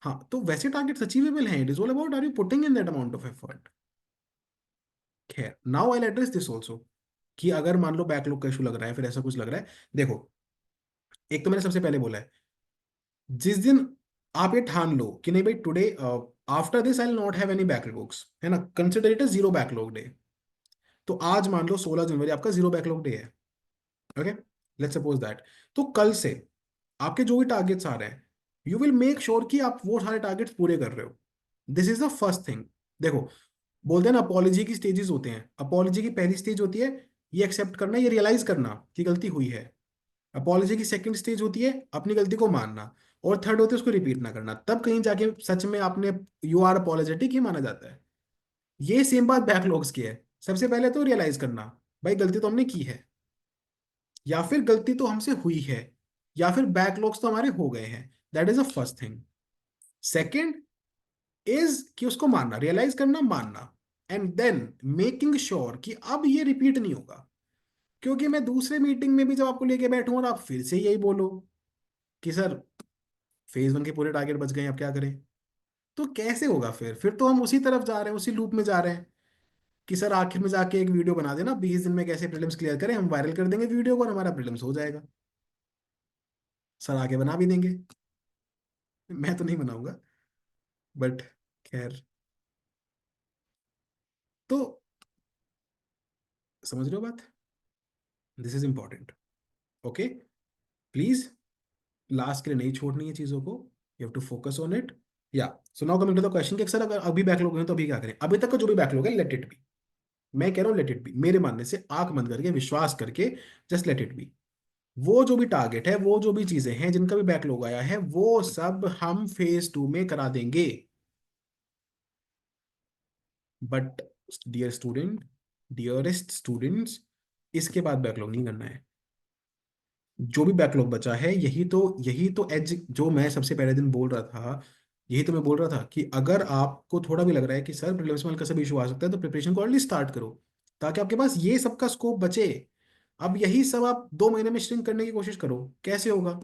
हाँ, तो वैसे टारगेट्स अचीवेबल हैं, it is all about are you putting in that amount of effort. खैर, now I address this also, कि अगर मान लो बैकलॉग का इशू लग रहा है, फिर ऐसा कुछ लग रहा है, देखो, एक तो मैंने सबसे पहले बोला है, जिस दिन आप ये ठान लो कि नहीं भाई, today after this I will not have any backlogs, है ना, consider it a zero backlog day. तो आज मान लो 16 जनवरी आपका जीरो बैकलॉग डे है, ओके, लेट्स सपोज दैट। तो कल से आपके जो भी टारगेट्स आ रहे हैं, यू विल मेक श्योर कि आप वो सारे टारगेट्स पूरे कर रहे हो। This is the first thing. देखो, बोलते हैं ना अपॉलॉजी की स्टेजेस होते हैं, अपॉलॉजी की पहली स्टेज होती है ये एक्सेप्ट करना, ये रियलाइज करना कि गलती हुई है। अपॉलॉजी की सेकंड स्टेज होती है अपनी गलती को मानना, और थर्ड होती है उसको रिपीट ना करना, तब कहीं जाके सच में आपने, यू आर अपॉलोजेटिक ही माना जाता है। ये सेम बात बैकलॉग्स की है। सबसे पहले तो रियलाइज करना, भाई गलती तो हमने की है, या फिर गलती तो हमसे हुई है, या फिर बैकलॉग्स तो हमारे हो गए हैं। That is the first thing. Second is कि उसको मानना, रियलाइज करना, मानना, एंड देन मेकिंग श्योर कि अब ये रिपीट नहीं होगा। क्योंकि मैं दूसरे मीटिंग में भी जब आपको लेके बैठूं और आप फिर से यही बोलो कि सर फेज 1 के पूरे टारगेट बच गए हैं, अब क्या करें, तो कैसे होगा। फिर तो हम उसी तरफ जा रहे हैं, उसी लूप में जा रहे हैं कि सर आखिर में जाके एक वीडियो बना देना 20 दिन में कैसे प्रीलिम्स क्लियर करें, हम वायरल कर देंगे वीडियो को और हमारा प्रीलिम्स हो जाएगा। सर आके बना भी देंगे, मैं तो नहीं बनाऊंगा, बट खैर। तो समझ रहे हो बात। This is important. Okay, please last के लिए नहीं छोड़नी है चीजों को। You have to focus on it. या so now coming to the question कि सर अगर अभी बैकलॉग है तो अभी क्या करें? अभी तक का जो भी बैकलॉग है, लेट इट बी। मैं कह रहा हूँ लेट इट बी, मेरे मानने से आंख बंद करके विश्वास करके जस्ट लेट इट बी। वो जो भी टारगेट है, वो जो भी चीजें हैं जिनका भी बैकलॉग आया है, वो सब हम फेज 2 में करा देंगे। But dear student, dearest students, इसके बाद बैकलॉग नहीं करना है। जो भी बैकलॉग बचा है, यही तो एज जो मैं सबसे पहले दिन बोल रहा था, यही तो मैं बोल रहा था कि अगर आपको थोड़ा भी लग रहा है कि सर प्रीलिम्स में हल्का सा भी इशू आ सकता है, तो प्रिपरेशन को अर्ली स्टार्ट करो, ताकि आपके पास ये सबका स्कोप बचे। अब यही सब आप 2 महीने में श्रिंक करने की कोशिश करो, कैसे होगा?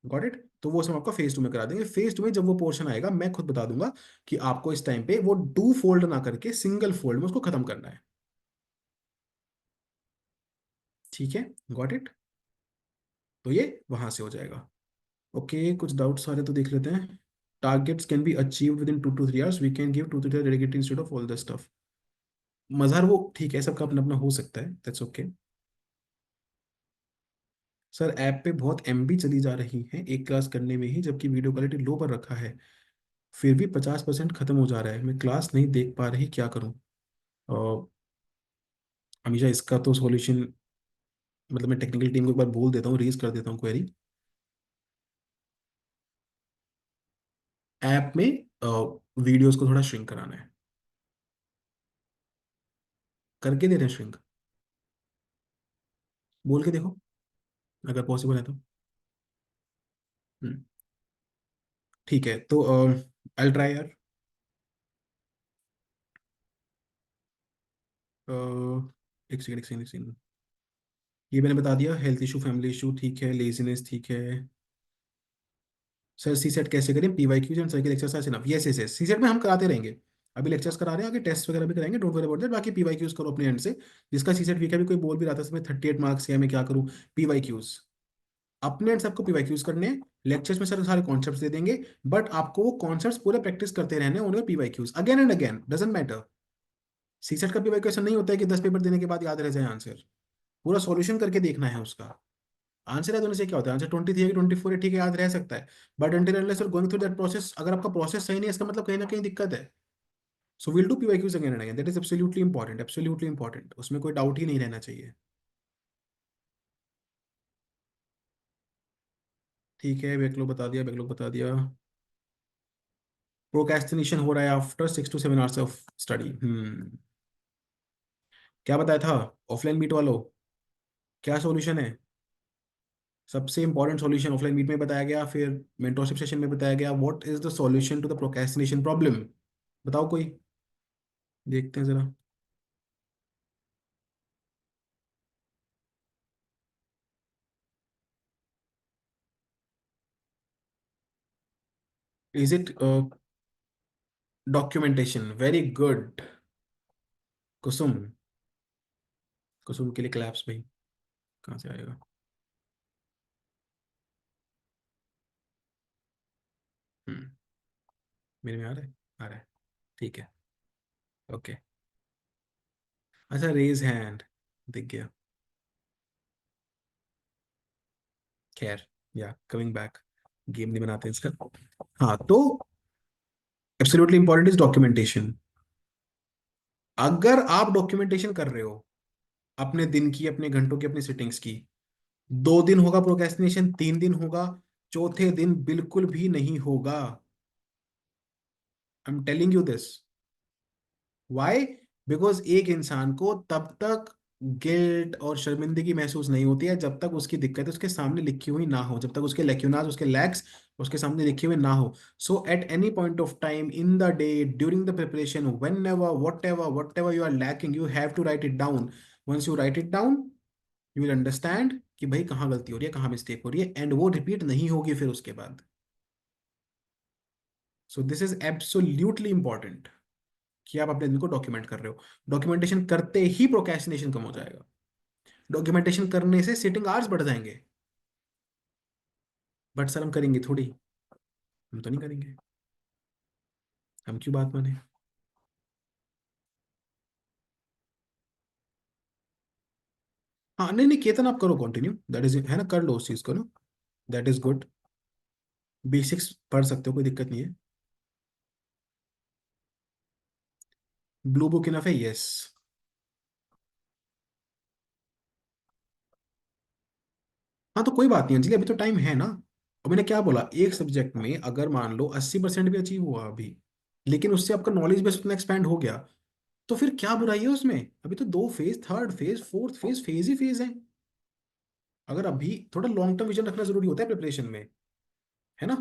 Got it? तो वो सब आपका फेज 2 में करा देंगे। फेज 2 में जब वो पोर्शन आएगा, मैं खुद बता दूंगा कि आपको इस टाइम पे वो डू फोल्ड ना करके सिंगल फोल्ड में उसको खत्म करना है। ठीक है, गॉट इट? तो ये वहां से हो जाएगा। ओके, कुछ डाउट्स सारे तो देख लेते हैं। Targets can be achieved within 2 to 3 hours, we can give 2 to 3 dedicated instead of all the stuff. Mazhar वो ठीक है, सबका अपना अपना हो सकता है, दैट्स ओके। सर ऐप पे बहुत एमबी चली जा रही है एक क्लास करने में ही, जबकि वीडियो क्वालिटी लो पर रखा है, फिर भी 50% खत्म हो जा रहा है, मैं क्लास नहीं देख पा रही, क्या करूं? हमेशा इसका तो सॉल्यूशन, मतलब मैं टेक्निकल टीम को एक बार बोल देता हूँ, रेज कर देता हूँ क्वेरी। ऐप में वीडियोस को थोड़ा श्रिंक कराना है, करके दे रहे हैं श्रिंक, बोल के देखो अगर पॉसिबल है तो। हम्म, ठीक है, तो आई ट्राई यार। एक सेकंड, एक सेकंड, एक सेकंड। ये मैंने बता दिया, हेल्थ इशू, फैमिली इशू ठीक है, लेजीनेस ठीक है। सर सी सेट कैसे करें? PYQ and circle exercise enough? Yes yes yes, CSAT में हम कराते रहेंगे। अभी लेक्चर्स करा रहे हैं, आगे टेस्ट वगैरह भी कराएंगे, डोंट वरी अबाउट दैट। बाकी PYQs करो अपने एंड से। जिसका सी सेट वीक है, भी कोई बोल भी रहा था इसमें 38 मार्क्स है, मैं क्या करूँ? PYQs अपने एंड से आपको PYQs करने हैं। लेक्चर्स में सर सारे कॉन्सेप्ट्स दे देंगे, बट आपको वो कॉन्सेप्ट्स पूरे प्रैक्टिस करते रहने हैं, उनके PYQs again and again, doesn't matter. CSAT का PYQ ऐसा नहीं होता है कि 10 पेपर देने के बाद याद रह जाए आंसर, पूरा सॉल्यूशन करके देखना है उसका। आंसर याद होने से क्या होता है? आंसर 23 है कि 24 है, ठीक है, याद रह सकता है। But until unless you going through that process, अगर आपका प्रोसेस सही नहीं है, इसका मतलब कहीं ना कहीं दिक्कत है। So will do PYQs again and again, that is absolutely important, absolutely important, उसमें कोई डाउट ही नहीं रहना चाहिए। ठीक है, बैकलॉग बता दिया, बैकलॉग बता दिया। प्रोक्रेस्टिनेशन हो रहा है after 6 to 7 hours of study. क्या बताया था ऑफलाइन मीट वालों? क्या सॉल्यूशन है? सबसे इंपॉर्टेंट सॉल्यूशन ऑफलाइन मीट में बताया गया, फिर मेंटोरशिप सेशन में बताया गया, what is the solution to the procrastination problem? बताओ कोई, देखते हैं जरा। Is it documentation? Very good. Kusum, Kusum के लिए क्लैप्स भाई, कहाँ से आएगा? हम्म, मेरे में आ रहा है, आ रहा है, ठीक है, ओके। अच्छा, रेज हैंड दिख गया। खैर, या कमिंग बैक, गेम नहीं बनाते इसका। हाँ, तो एब्सोल्युटली इंपॉर्टेंट इज डॉक्यूमेंटेशन। अगर आप डॉक्यूमेंटेशन कर रहे हो अपने दिन की, अपने घंटों की, अपनी सिटिंग्स की, 2 दिन होगा प्रोक्रेस्टिनेशन, 3 दिन होगा, चौथे दिन बिल्कुल भी नहीं होगा। I am telling you this. Why? Because एक इंसान को तब तक गिल्ट और शर्मिंदगी महसूस नहीं होती है जब तक उसकी दिक्कत उसके सामने लिखी हुई ना हो, जब तक उसके लेक्यूनाज, उसके लैक्स उसके सामने लिखे हुए ना हो। So at any point of time in the day, during the preparation, whenever whatever you are lacking, you have to write it down. Once you write it down, you will understand कि भाई कहाँ गलती हो रही है, कहाँ mistake हो रही है, एंड वो रिपीट नहीं होगी फिर उसके बाद। सो दिस इज एब्सोल्यूटली इंपॉर्टेंट कि आप अपने दिन को डॉक्यूमेंट कर रहे हो। डॉक्यूमेंटेशन करते ही प्रोक्रेस्टिनेशन कम हो जाएगा। डॉक्यूमेंटेशन करने से सिटिंग आवर्स बढ़ जाएंगे। बट सर हम करेंगे थोड़ी, हम तो नहीं करेंगे, हम क्यों बात माने? हाँ नहीं नहीं केतन, आप करो कंटिन्यू, दैट इज है ना, कर लो उस चीज को ना, दैट इज गुड। बेसिक्स पढ़ सकते हो, कोई दिक्कत नहीं है। ब्लू बुक इनफ है, यस। हाँ तो कोई बात नहीं अंजलि, अभी तो टाइम है ना। और मैंने क्या बोला, एक सब्जेक्ट में अगर मान लो 80% भी अचीव हुआ अभी, लेकिन उससे आपका नॉलेज बेस उतना एक्सपैंड हो गया, तो फिर क्या बुराई है उसमें। अभी तो दो phase, third phase, fourth phase, phase ही फेज है। अगर अभी थोड़ा लॉन्ग टर्म विजन रखना जरूरी होता है प्रिपरेशन में, है ना,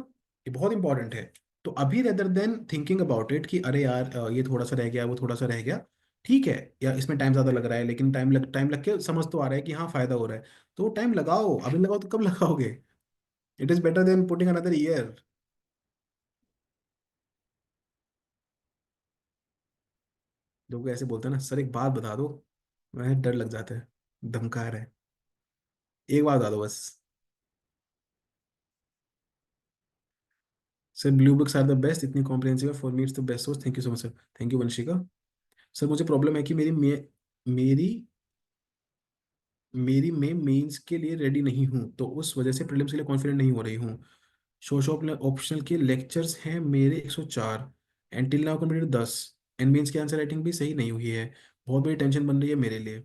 ये बहुत इंपॉर्टेंट है। तो अभी rather than thinking about it कि अरे यार ये थोड़ा सा रह गया, वो थोड़ा सा रह गया, ठीक है, या इसमें टाइम ज्यादा लग रहा है, लेकिन टाइम लग के समझ तो आ रहा है कि हाँ फायदा हो रहा है, तो टाइम लगाओ, अभी लगाओ तो कब लगाओगे। It is better than putting another year. लोग ऐसे बोलते हैं ना, सर एक बात बता दो, मैं डर लग जाता है, धमका रहा है, एक बात बता दो बस। Sir blue books are the best, इतनी कॉम्प्रिहेंसिव है, for me it's the best source, thank you so much sir. Thank you Vanshika. Sir मुझे प्रॉब्लम है कि मेरी मेरी मैं मेंस के लिए रेडी नहीं हूँ, तो उस वजह से प्रीलिम्स के लिए कॉन्फिडेंट नहीं हो रही हूँ। सोशो ऑप्शनल के लेक्चर्स हैं मेरे 104, and till now completed 10, and mains की आंसर राइटिंग भी सही नहीं हुई है। बहुत बड़ी टेंशन बन रही है मेरे लिए।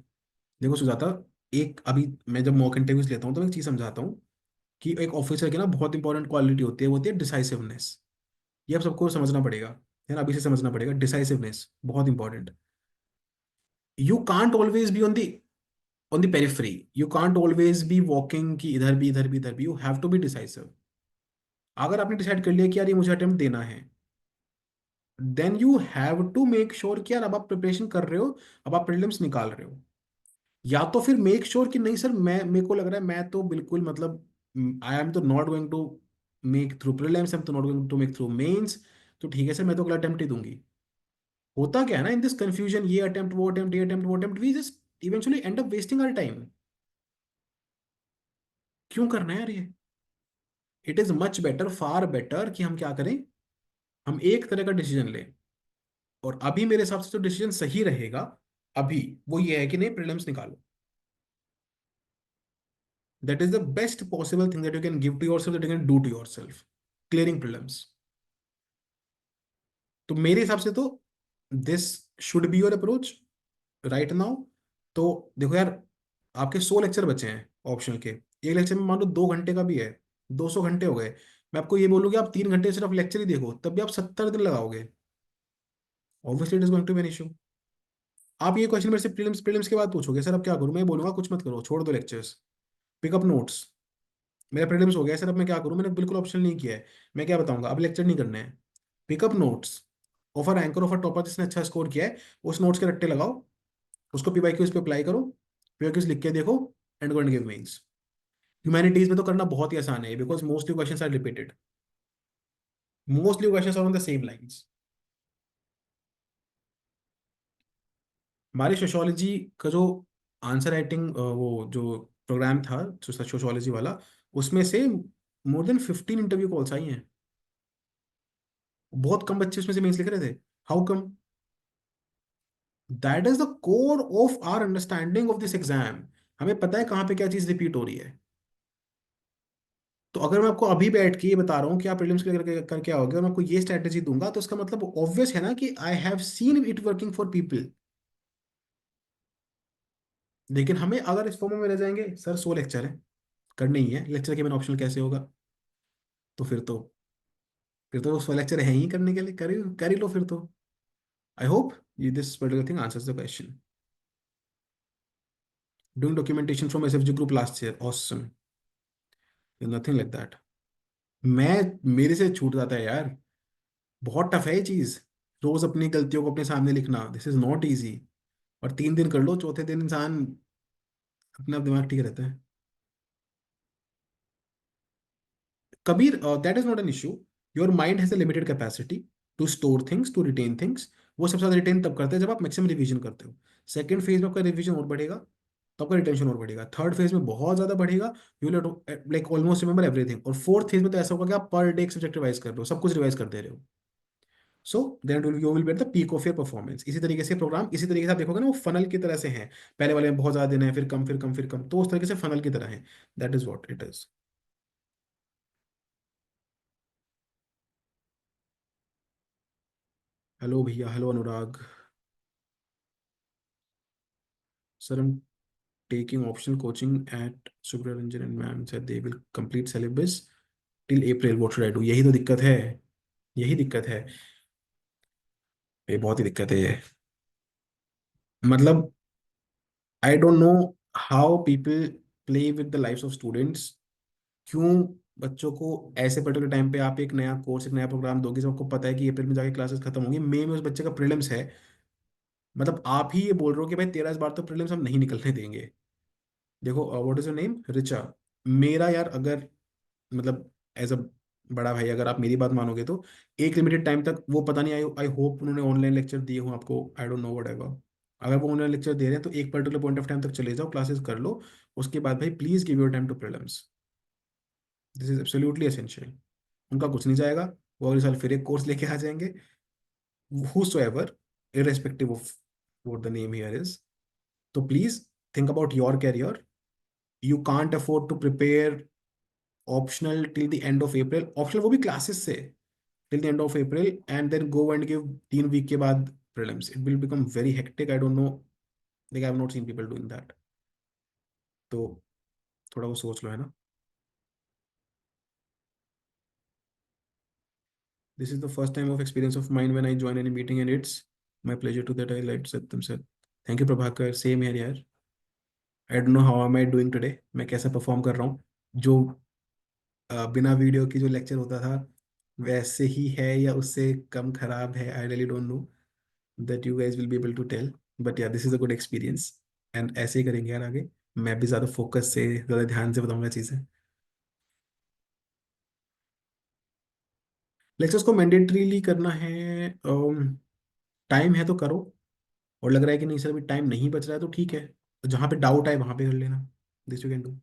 देखो सुजाता, एक अभी मैं जब मॉक इंटरव्यूज लेता हूँ तो मैं एक चीज़ समझाता हूँ कि एक ऑफिसर की ना बहुत इंपॉर्टेंट क्वालिटी होती है, वो होती है डिसाइसिवनेस। ये आप सबको समझना पड़ेगा, है ना, अभी से समझना पड़ेगा, डिसाइसिवनेस बहुत important. You can't always be on the periphery, you can't always be walking कि इधर भी इधर भी इधर भी, you have to be decisive. अगर आपने डिसाइड कर लिया कि यार ये मुझे अटेम्प्ट देना है, then you have to make sure कि यार अब आप प्रिपरेशन कर रहे हो, अब आप प्रीलिम्स निकाल रहे हो। या तो फिर मेक श्योर कि नहीं सर, मैं मेरे को लग रहा है मैं तो बिल्कुल मतलब आई एम तो not going to make through prelims, I am तो not going to make through mains, तो ठीक है सर मैं तो अगला अटेम्प्ट ही दूंगी। होता क्या है ना, इन दिस कंफ्यूजन, ये अटेम्प्ट वो अटेम्प्ट ये अटेम्प्ट वो attempt, we just eventually end up wasting our time. क्यों करना है यार ये। It is much better, far better कि हम क्या करें, हम एक तरह का डिसीजन लें। और अभी मेरे हिसाब से जो डिसीजन सही रहेगा अभी, वो ये है कि नहीं, प्रीलिम्स निकालो। That is the best possible thing that you can give to yourself, that you can do to yourself, clearing prelims. तो मेरे हिसाब से तो this should be your approach right now. तो देखो यार, आपके 100 लेक्चर बचे हैं ऑप्शनल के, एक लेक्चर में मान लो 2 घंटे का भी है, 200 घंटे हो गए। मैं आपको ये बोलूँ कि आप 3 घंटे सिर्फ लेक्चर ही देखो, तब भी आप 70 दिन लगाओगे। Obviously it is going to be an issue. आप ये क्वेश्चन मेरे से प्रीलिम्स प्रीलिम्स के बाद पूछोगे, सर अब क्या करूं, मैं बोलूंगा कुछ मत करो, छोड़ दो लेक्चर्स, पिकअप नोट्स। मेरा प्रीलिम्स हो गया सर, अब मैं क्या करूं, मैंने बिल्कुल ऑप्शन नहीं किया है, मैं क्या बताऊंगा, अब लेक्चर नहीं करने हैं, pickup notes. Offer anchor offer topper जिसने अच्छा स्कोर किया है, उस नोट्स के रट्टे लगाओ, उसको पीवाईक्यूज पे अप्लाई करो, पीवाईक्यूज लिख के देखो, and go and give mains. Humanities में तो करना बहुत ही आसान है, because mostly questions are repeated, mostly questions are on the same lines. हमारी सोशोलॉजी का जो आंसर राइटिंग वो जो प्रोग्राम था सोशोलॉजी वाला, उसमें से मोर देन 15 इंटरव्यू कॉल्स आई हैं। बहुत कम बच्चे उसमें से मेंस लिख रहे थे। How come. That is the core of our understanding of this exam. हमें पता है कहाँ पे क्या चीज रिपीट हो रही है। तो अगर मैं आपको अभी बैठ के ये बता रहा हूँ कि आप प्रीलिम्स के लिए करके आओगे, और मैं आपको ये स्ट्रैटेजी दूंगा, तो इसका मतलब ऑब्वियस है ना कि I have seen it working for people. लेकिन हमें अगर इस फॉर्म में रह जाएंगे, सर 100 लेक्चर है, करने ही है, लेक्चर के बिना ऑप्शनल कैसे होगा, तो फिर तो 100 लेक्चर है ही करने के लिए, कर ही लो फिर तो। I hope you this particular thing answers the question. Doing documentation from SFG group last year, awesome. There's nothing like that. मेरे से छूट जाता है यार, बहुत टफ है ये चीज, रोज अपनी गलतियों को अपने सामने लिखना, दिस इज नॉट इजी। और 3 दिन कर लो, चौथे दिन इंसान अपना दिमाग ठीक रहता है। Kabir, that is not an issue. Your mind has a limited capacity to store things, to retain things. वो सबसे ज्यादा रिटेन तब करते हैं जब आप मैक्सिमम रिवीजन करते हो। सेकंड फेज में आपका रिवीजन और बढ़ेगा, तो आपका रिटेंशन और बढ़ेगा। थर्ड फेज में बहुत ज्यादा बढ़ेगा, you will like almost remember everything. और फोर्थ फेज में तो ऐसा होगा कि आप पर डे एक सब्जेक्ट रिवाइज कर रहे हो, सब कुछ रिवाइज कर दे रहे हो। So then you will be at the peak of your performance. इसी तरीके से प्रोग्राम, इसी तरीके से आप देखोगे ना, वो फनल की तरह से हैं। पहले वाले में बहुत ज्यादा देना है, फिर कम, फिर कम, फिर कम, तो उस तरीके से फनल की तरह है। That is what it is. Hello भैया, हेलो अनुराग। सर, हम taking optional coaching at Subra Ranjan and ma'am said they will complete syllabus till April. What should I do? यही तो दिक्कत है, यही दिक्कत है। ये बहुत ही दिक्कत है ये। मतलब I don't know how people play with the lifes of students. क्यों बच्चों को ऐसे पर्टिकुलर टाइम पे आप एक नया कोर्स, एक नया प्रोग्राम दोगे जब आपको पता है कि अप्रैल में जाके क्लासेस खत्म होंगी, मई में उस बच्चे का प्रीलिम्स है। मतलब आप ही ये बोल रहे हो कि भाई तेरा इस बार तो प्रीलिम्स हम नहीं निकलने देंगे। देखो, what is your name? Richa. मेरा यार, अगर मतलब एज अ बड़ा भाई, अगर आप मेरी बात मानोगे तो एक लिमिटेड टाइम तक वो, पता नहीं, आई आई होप उन्होंने ऑनलाइन लेक्चर दिए हो आपको, आई डोंट नो व्हाट एवर। अगर वो ऑनलाइन लेक्चर दे रहे हैं तो एक पर्टिकुलर पॉइंट ऑफ टाइम तक चले जाओ, क्लासेस कर लो। उसके बाद भाई please give your time to prelims. This is absolutely essential. उनका कुछ नहीं जाएगा। वो अगले साल फिर एक कोर्स लेके आ जाएंगे, whosoever, irrespective of what the name here is. तो please think about your career. You can't afford to prepare optional till the end of April, optional वो भी क्लासेस से, till the end of April, and then go and give 3 week के बाद prelims. It will become very hectic. I don't know, like I have not seen people doing that. तो थोड़ा वो सोच लो, है ना। This is the first time of experience of mind when I join any meeting and it's my pleasure to that I like Satyam sir. Thank you Prabhakar, same here यार। I don't know how am I doing today, मैं कैसा perform कर रहा हूँ। जो बिना video की जो लेक्चर होता था वैसे ही है या उससे कम खराब है, I really don't know that you guys will be able to tell. But yeah this is a good experience, and ऐसे ही करेंगे यार आगे। मैं भी ज़्यादा फोकस से, ज़्यादा ध्यान से बताऊंगा चीज़ें। लेक्चर्स को मैंडेटरीली करना है, टाइम है तो करो। और लग रहा है कि नहीं सर अभी टाइम नहीं बच रहा है, तो ठीक है, जहाँ पे डाउट है वहाँ पे कर लेना। This you can do.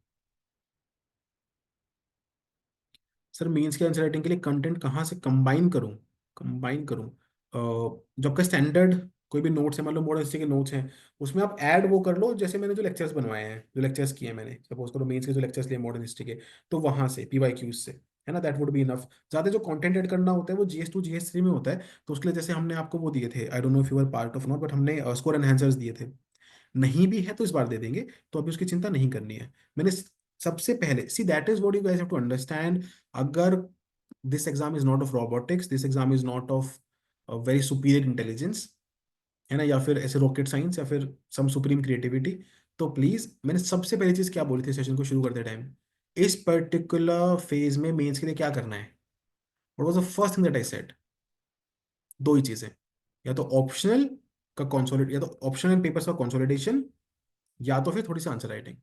Sir, mains के आंसर राइटिंग के लिए कंटेंट कहाँ से कंबाइन करूँ? कंबाइन करूँ, जो आपका स्टैंडर्ड कोई भी नोट्स है, मान लो मॉडर्न हिस्ट्री के नोट्स हैं, उसमें आप ऐड वो कर लो, जैसे मैंने जो लेक्चर्स बनवाए हैं, जो लेक्चर्स किए हैं मैंने, सपोज करो मेंस के जो लेक्चर्स लिए मॉडर्न हिस्ट्री के, तो वहाँ से PYQs से, है ना, दैट वुड बी इनफ। ज़्यादा जो कंटेंट ऐड करना होता है वो GS2 GS3 में होता है। तो उसके लिए जैसे हमने आपको वो दिए थे, I don't know if you are part of not, but हमने स्कोर एनहेंसर्स दिए थे। नहीं भी है तो इस बार दे देंगे, तो अभी उसकी चिंता नहीं करनी है। मैंने सबसे पहले, see that is what you guys have to understand. अगर this exam is not of robotics, this exam is not of very superior intelligence, है ना, या फिर ऐसे रॉकेट साइंस, या फिर सम सुप्रीम क्रिएटिविटी, तो प्लीज, मैंने सबसे पहली चीज क्या बोली थी सेशन को शुरू करते टाइम, इस पर्टिकुलर फेज में मेंस के लिए क्या करना है, what was the first thing that I said? दो ही चीजें, या तो ऑप्शनल का कॉन्सोलिड, या तो ऑप्शनल पेपर्स का कंसोलिडेशन, या तो फिर थोड़ी सी आंसर राइटिंग।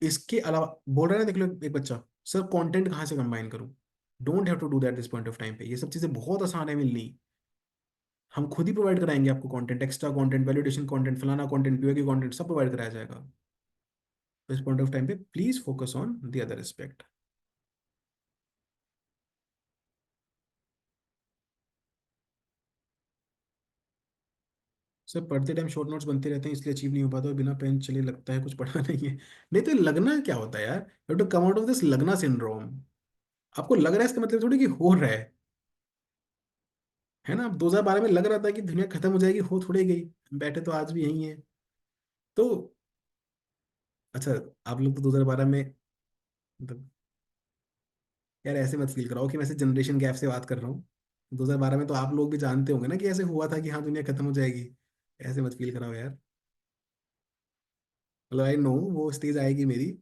इसके अलावा बोल रहा है ना, देख लो एक बच्चा, सर कंटेंट कहाँ से कंबाइन करूं? Don't have to do that this point of time पे, ये सब चीजें बहुत आसान है मिलनी। हम खुद ही प्रोवाइड कराएंगे आपको content, extra content, validation content, फलाना कंटेंट, PYQ कंटेंट, सब प्रोवाइड कराया जाएगा। इस पॉइंट ऑफ टाइम पे please focus on the other aspect. Sir, पढ़ते टाइम शॉर्ट नोट्स बनते रहते हैं इसलिए अचीव नहीं हो पाता, और बिना पेन चले लगता है कुछ पढ़ा नहीं है। नहीं तो ये लगना क्या होता है यार? You to come out of this लगना सिंड्रोम। आपको लग रहा है इसका मतलब थोड़ी कि हो रहा है ना। अब 2012 में लग रहा था कि दुनिया खत्म हो जाएगी, हो थोड़ी गई। बैठे तो आज भी यही है। तो अच्छा, आप लोग तो 2012 में, मतलब यार ऐसे मत फील कराओ कि मैं ऐसे जनरेशन गैप से बात कर रहा हूँ। 2012 में तो आप लोग भी जानते होंगे ना कि ऐसे हुआ था कि हाँ दुनिया खत्म हो जाएगी। ऐसे मत फील कराओ यार। मतलब आई नो वो स्टेज आएगी मेरी,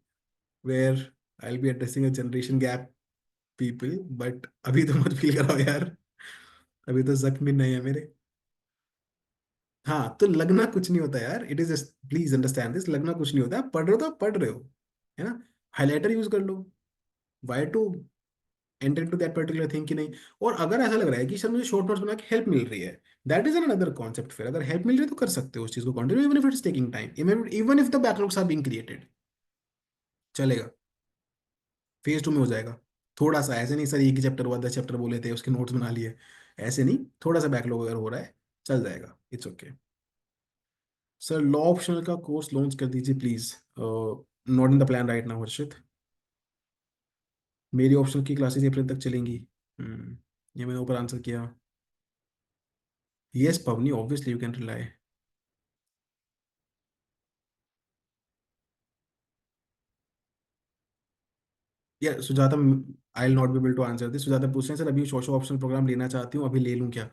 where I will be addressing a generation gap people, but अभी तो मत फील कराओ यार। अभी तो जख्म भी नहीं है मेरे। हाँ, तो लगना कुछ नहीं होता यार, it is just, please understand this, लगना कुछ नहीं होता। आप पढ़ रहे हो तो आप पढ़ रहे हो, है ना। हाईलाइटर यूज कर लो। Why to enter to that particular thing कि नहीं। और अगर ऐसा लग रहा है कि सर मुझे शॉर्ट नोट्स बना के हेल्प मिल रही है, that is an another concept. फिर अगर हेल्प मिल रही है तो कर सकते हो उस चीज को continue, even if it's taking time, even if the backlogs are being created, चलेगा। फेज 2 में हो जाएगा। थोड़ा सा, ऐसे नहीं सर एक ही चैप्टर हुआ 10 चैप्टर बोले थे उसके नोट्स बना लिए, ऐसे नहीं, थोड़ा सा बैकलॉग अगर हो रहा है चल जाएगा, it's okay. Sir law optional का कोर्स लॉन्च कर दीजिए please. Not in the plan right now Harshit. मेरी ऑप्शनल की क्लासेस अप्रैल तक चलेंगी। हम्म, ये मैंने ऊपर आंसर किया। Yes Pauni, obviously you can rely. यार Sujata, I will not be able to answer this. Sujata पूछ रहे हैं सर अभी सोशो ऑप्शनल प्रोग्राम लेना चाहती हूँ, अभी ले लूँ क्या?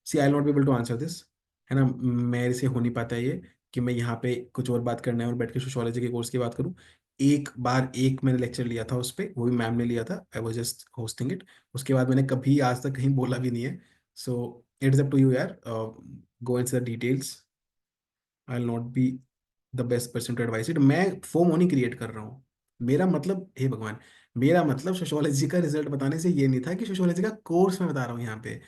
See I will not be able to answer this, है ना। मेरे से हो नहीं पाता ये कि मैं यहाँ पे कुछ और बात करना है और बैठ के सोशोलॉजी के कोर्स की बात करूँ। एक बार एक मैंने लेक्चर लिया था उस पर, वो भी मैम ने लिया था, I was just hosting it. उसके बाद मैंने कभी आज तक कहीं बोला भी नहीं है। So it's up to you यार, go in the details. I will not be the best person to advice it. मैं फोमो नहीं क्रिएट कर रहा हूँ। मेरा मतलब, हे भगवान, मेरा मतलब सोशियोलॉजी का रिजल्ट बताने से ये नहीं था कि सोशियोलॉजी का कोर्स मैं बता रहा हूँ यहाँ पे।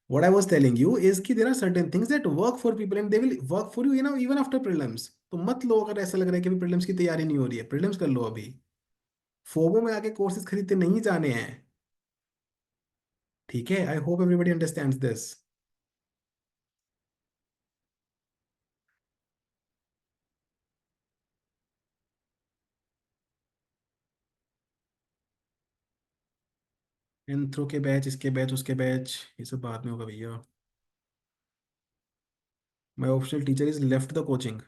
What I was telling you is कि there are certain things that work for people and they will work for you know even after prelims. तो मत लो अगर ऐसा लग रहा है कि अभी प्रीलिम्स की तैयारी नहीं हो रही है, प्रीलिम्स कर लो अभी। फोमो में आके कोर्सेज खरीदते नहीं जाने हैं। ठीक है, I hope everybody understands this. Intro के बैच, इसके बैच, उसके बैच, ये सब बाद में होगा भैया। My optional teacher is left the coaching.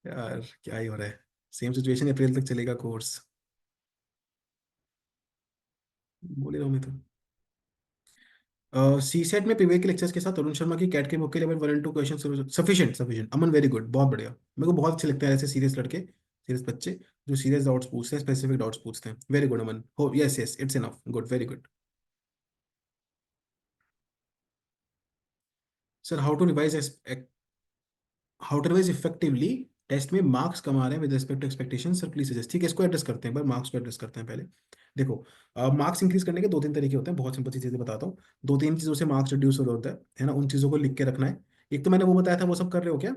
यार क्या ही हो रहा है। सेम सिचुएशन, अप्रैल तक चलेगा कोर्स। बोल ही रहा हूँ मैं तो। सी सेट में प्रीवियस के लेक्चर्स के साथ अरुण शर्मा की कैट के बुक के लेवल 1 और 2 क्वेश्चन सफिशिएंट सफिशिएंट। अमन वेरी गुड, बहुत बढ़िया। मेरे को बहुत अच्छे लगते हैं ऐसे सीरियस लड़के, सीरियस बच्चे जो सीरियस डाउट्स पूछते हैं, स्पेसिफिक डाउट्स पूछते हैं। वेरी गुड अमन, हो yes yes it's enough, good, very good. Sir how to revise effectively test में मार्क्स कमा रहे हैं with respect to expectation, sir please suggest. ठीक है, इसको एड्रेस करते हैं, पर मार्क्स को एड्रेस करते हैं पहले। देखो, मार्क्स इंक्रीज करने के 2-3 तरीके होते हैं, बहुत सिंपल सी चीजें बताता हूँ। 2-3 चीजों से मार्क्स रिड्यूस हो रहा होता है ना, उन चीजों को लिख के रखना है। एक तो मैंने वो बताया था, वो सब कर रहे हो क्या?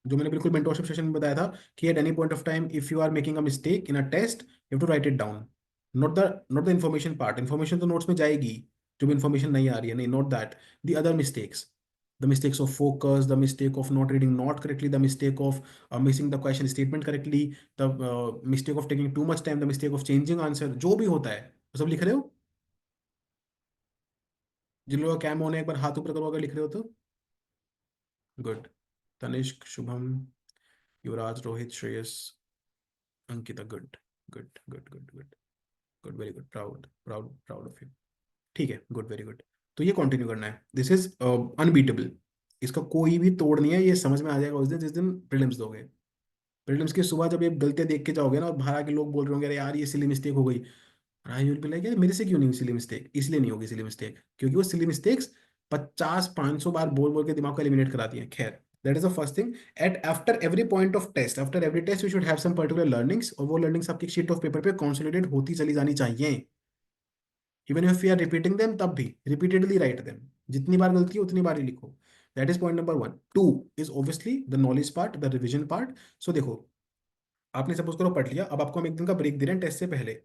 जो मैंने बिल्कुल मेंटोरशिप सेशन में बताया था कि at any point of time if you are making a mistake in a test you have to write it down. Not the information part, information तो नोट्स में जाएगी, जो भी इन्फॉर्मेशन नहीं आ रही है, नहीं, not that. The other mistakes, the mistakes of focus, the mistake of not reading not correctly, the mistake of missing the question statement correctly, the mistake of taking too much time, the mistake of changing answer, जो भी होता है वो सब लिख रहे हो? जिन लोगों का कैम होने एक बार हाथ ऊपर करो अगर लिख रहे हो तो। Good. Tanishk, Shubham, Yuvraj, Rohit, Shreyas, Ankita, good good good good good good, very good, proud proud proud of you. ठीक है, गुड, वेरी गुड। तो ये कंटिन्यू करना है, दिस इज अनबीटेबल। इसका कोई भी तोड़ नहीं है, ये समझ में आ जाएगा उस दिन जिस दिन प्रीलिम्स दोगे। प्रीलिम्स की सुबह जब ये गलतियां देख के जाओगे ना और बाहर आके लोग बोल रहे होंगे अरे यार ये सिली मिस्टेक हो गई, आई विल बी लाइक यार मेरे से क्यों नहीं हुई सिली मिस्टेक? इसलिए नहीं होगी सिली मिस्टेक क्योंकि वो सिली मिस्टेक्स 50-500 बार बोल बोल के दिमाग को एलिमिनेट कराती हैं। खैर, that is the first thing. At after every point of test, after every test you should have some particular learnings, और वो लर्निंग्स आपकी शीट ऑफ पेपर पे कॉन्सोलिडेट होती चली जानी चाहिए। Even if you are repeating them तब भी रिपीटेडली राइट देम। जितनी बार गलती है उतनी बार ही लिखो। That is point number 1। 2 is obviously the knowledge part, the revision part. So देखो, आपने सपोज करो पढ़ लिया, अब आपको हम एक दिन का ब्रेक दे रहे हैं टेस्ट से पहले।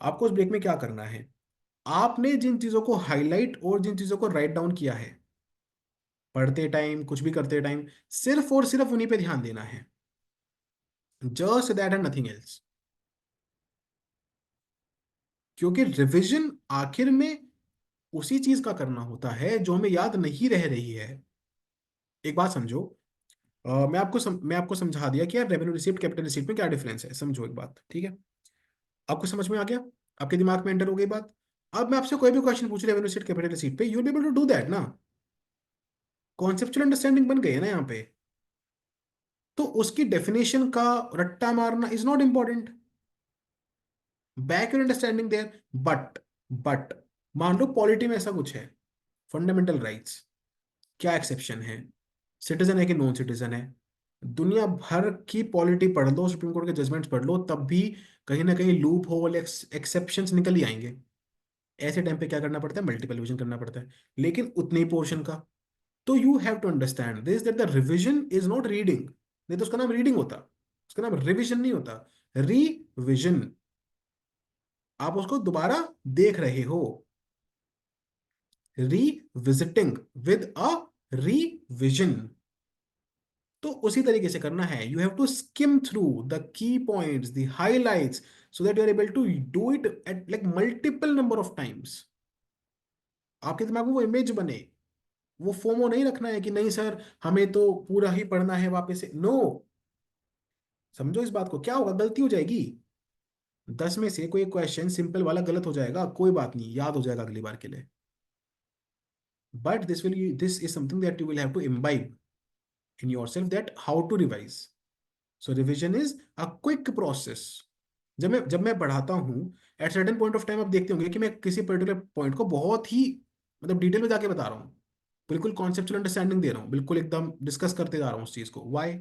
आपको उस ब्रेक में क्या करना है? आपने जिन चीजों को हाईलाइट और जिन चीजों को राइट डाउन किया है पढ़ते टाइम, कुछ भी करते टाइम, सिर्फ और सिर्फ उन्हीं पे ध्यान देना है। Just that and nothing else. क्योंकि रिविजन आखिर में उसी चीज का करना होता है जो हमें याद नहीं रह रही है। एक बात समझो, मैं आपको समझा दिया कि यार रेवेन्यू रिसीप्ट कैपिटल रिसीप्ट में क्या डिफरेंस है, समझो एक बात, ठीक है? आपको समझ में आ गया? आपके दिमाग में एंटर हो गई बात? अब मैं आपसे कोई भी क्वेश्चन पूछ रेवेन्यू रिसीप्ट कैपिटल रिसीप्ट पे, you will be able to do that ना। कॉन्सेप्चुअल अंडरस्टैंडिंग बन गई है ना यहाँ पे। तो उसकी डेफिनेशन का रट्टा मारना is not important. Back your understanding their. But but मान लो पॉलिटी में ऐसा कुछ है, फंडामेंटल राइट्स, क्या एक्सेप्शन है? सिटीजन है कि नॉन सिटीजन है? दुनिया भर की पॉलिटी पढ़ लो, सुप्रीम कोर्ट के जजमेंट्स पढ़ लो, तब भी कहीं ना कहीं लूप होल, एक्सेप्शंस निकल ही आएंगे। ऐसे टाइम पे क्या करना पड़ता है? मल्टीपल रिविजन करना पड़ता है, लेकिन उतने ही पोर्शन का। तो you have to understand this that the revision is not reading. नहीं तो उसका नाम रीडिंग होता, उसका नाम रिविजन नहीं होता, रिविजन। आप उसको दोबारा देख रहे हो, रीविजिटिंग विद अ रिविजन। तो उसी तरीके से करना है, you have to skim through the key points, the highlights, so that you are able to do it at like multiple number of times. आपके दिमाग में वो इमेज बने, वो फोमो नहीं रखना है कि नहीं सर हमें तो पूरा ही पढ़ना है वापस से, नो। समझो इस बात को, क्या होगा, गलती हो जाएगी, 10 में से कोई क्वेश्चन सिंपल वाला गलत हो जाएगा, कोई बात नहीं, याद हो जाएगा अगली बार के लिए। But this is something that you will have to imbibe in yourself that how to revise. So revision is a quick process. जब मैं पढ़ाता हूँ, at certain point of time आप देखते होंगे कि मैं किसी पर्टिकुलर पॉइंट को बहुत ही मतलब डिटेल में जाके बता रहा हूँ, बिल्कुल कॉन्सेप्चुअल अंडरस्टैंडिंग दे रहा हूँ, बिल्कुल एकदम डिस्कस करते जा रहा हूँ उस चीज को। वाई?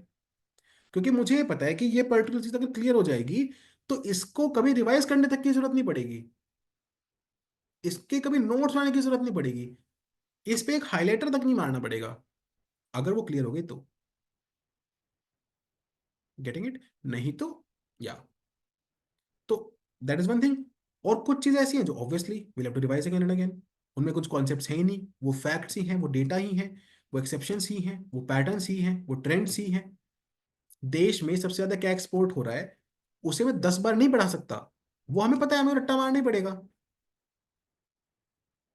क्योंकि मुझे ये पता है कि ये पर्टिकुलर चीज अगर क्लियर हो जाएगी तो इसको कभी रिवाइज करने तक की जरूरत नहीं पड़ेगी, इसके कभी नोट्स बनाने की जरूरत नहीं पड़ेगी, इस पे एक हाईलाइटर तक नहीं मारना पड़ेगा, अगर वो क्लियर हो गई तो। Getting it? नहीं तो, या, तो दैट इज वन थिंग। और कुछ चीजें ऐसी हैं जो obviously will have to revise again and again, उनमें कुछ कॉन्सेप्ट्स हैं ही नहीं, वो फैक्ट्स ही हैं, वो डेटा ही हैं, वो एक्सेप्शंस ही हैं, वो पैटर्न्स ही हैं, वो ट्रेंड्स ही हैं। देश में सबसे ज्यादा क्या एक्सपोर्ट हो रहा है, उसे मैं 10 बार नहीं पढ़ा सकता, वो हमें पता है, हमें रट्टा मारना ही पड़ेगा।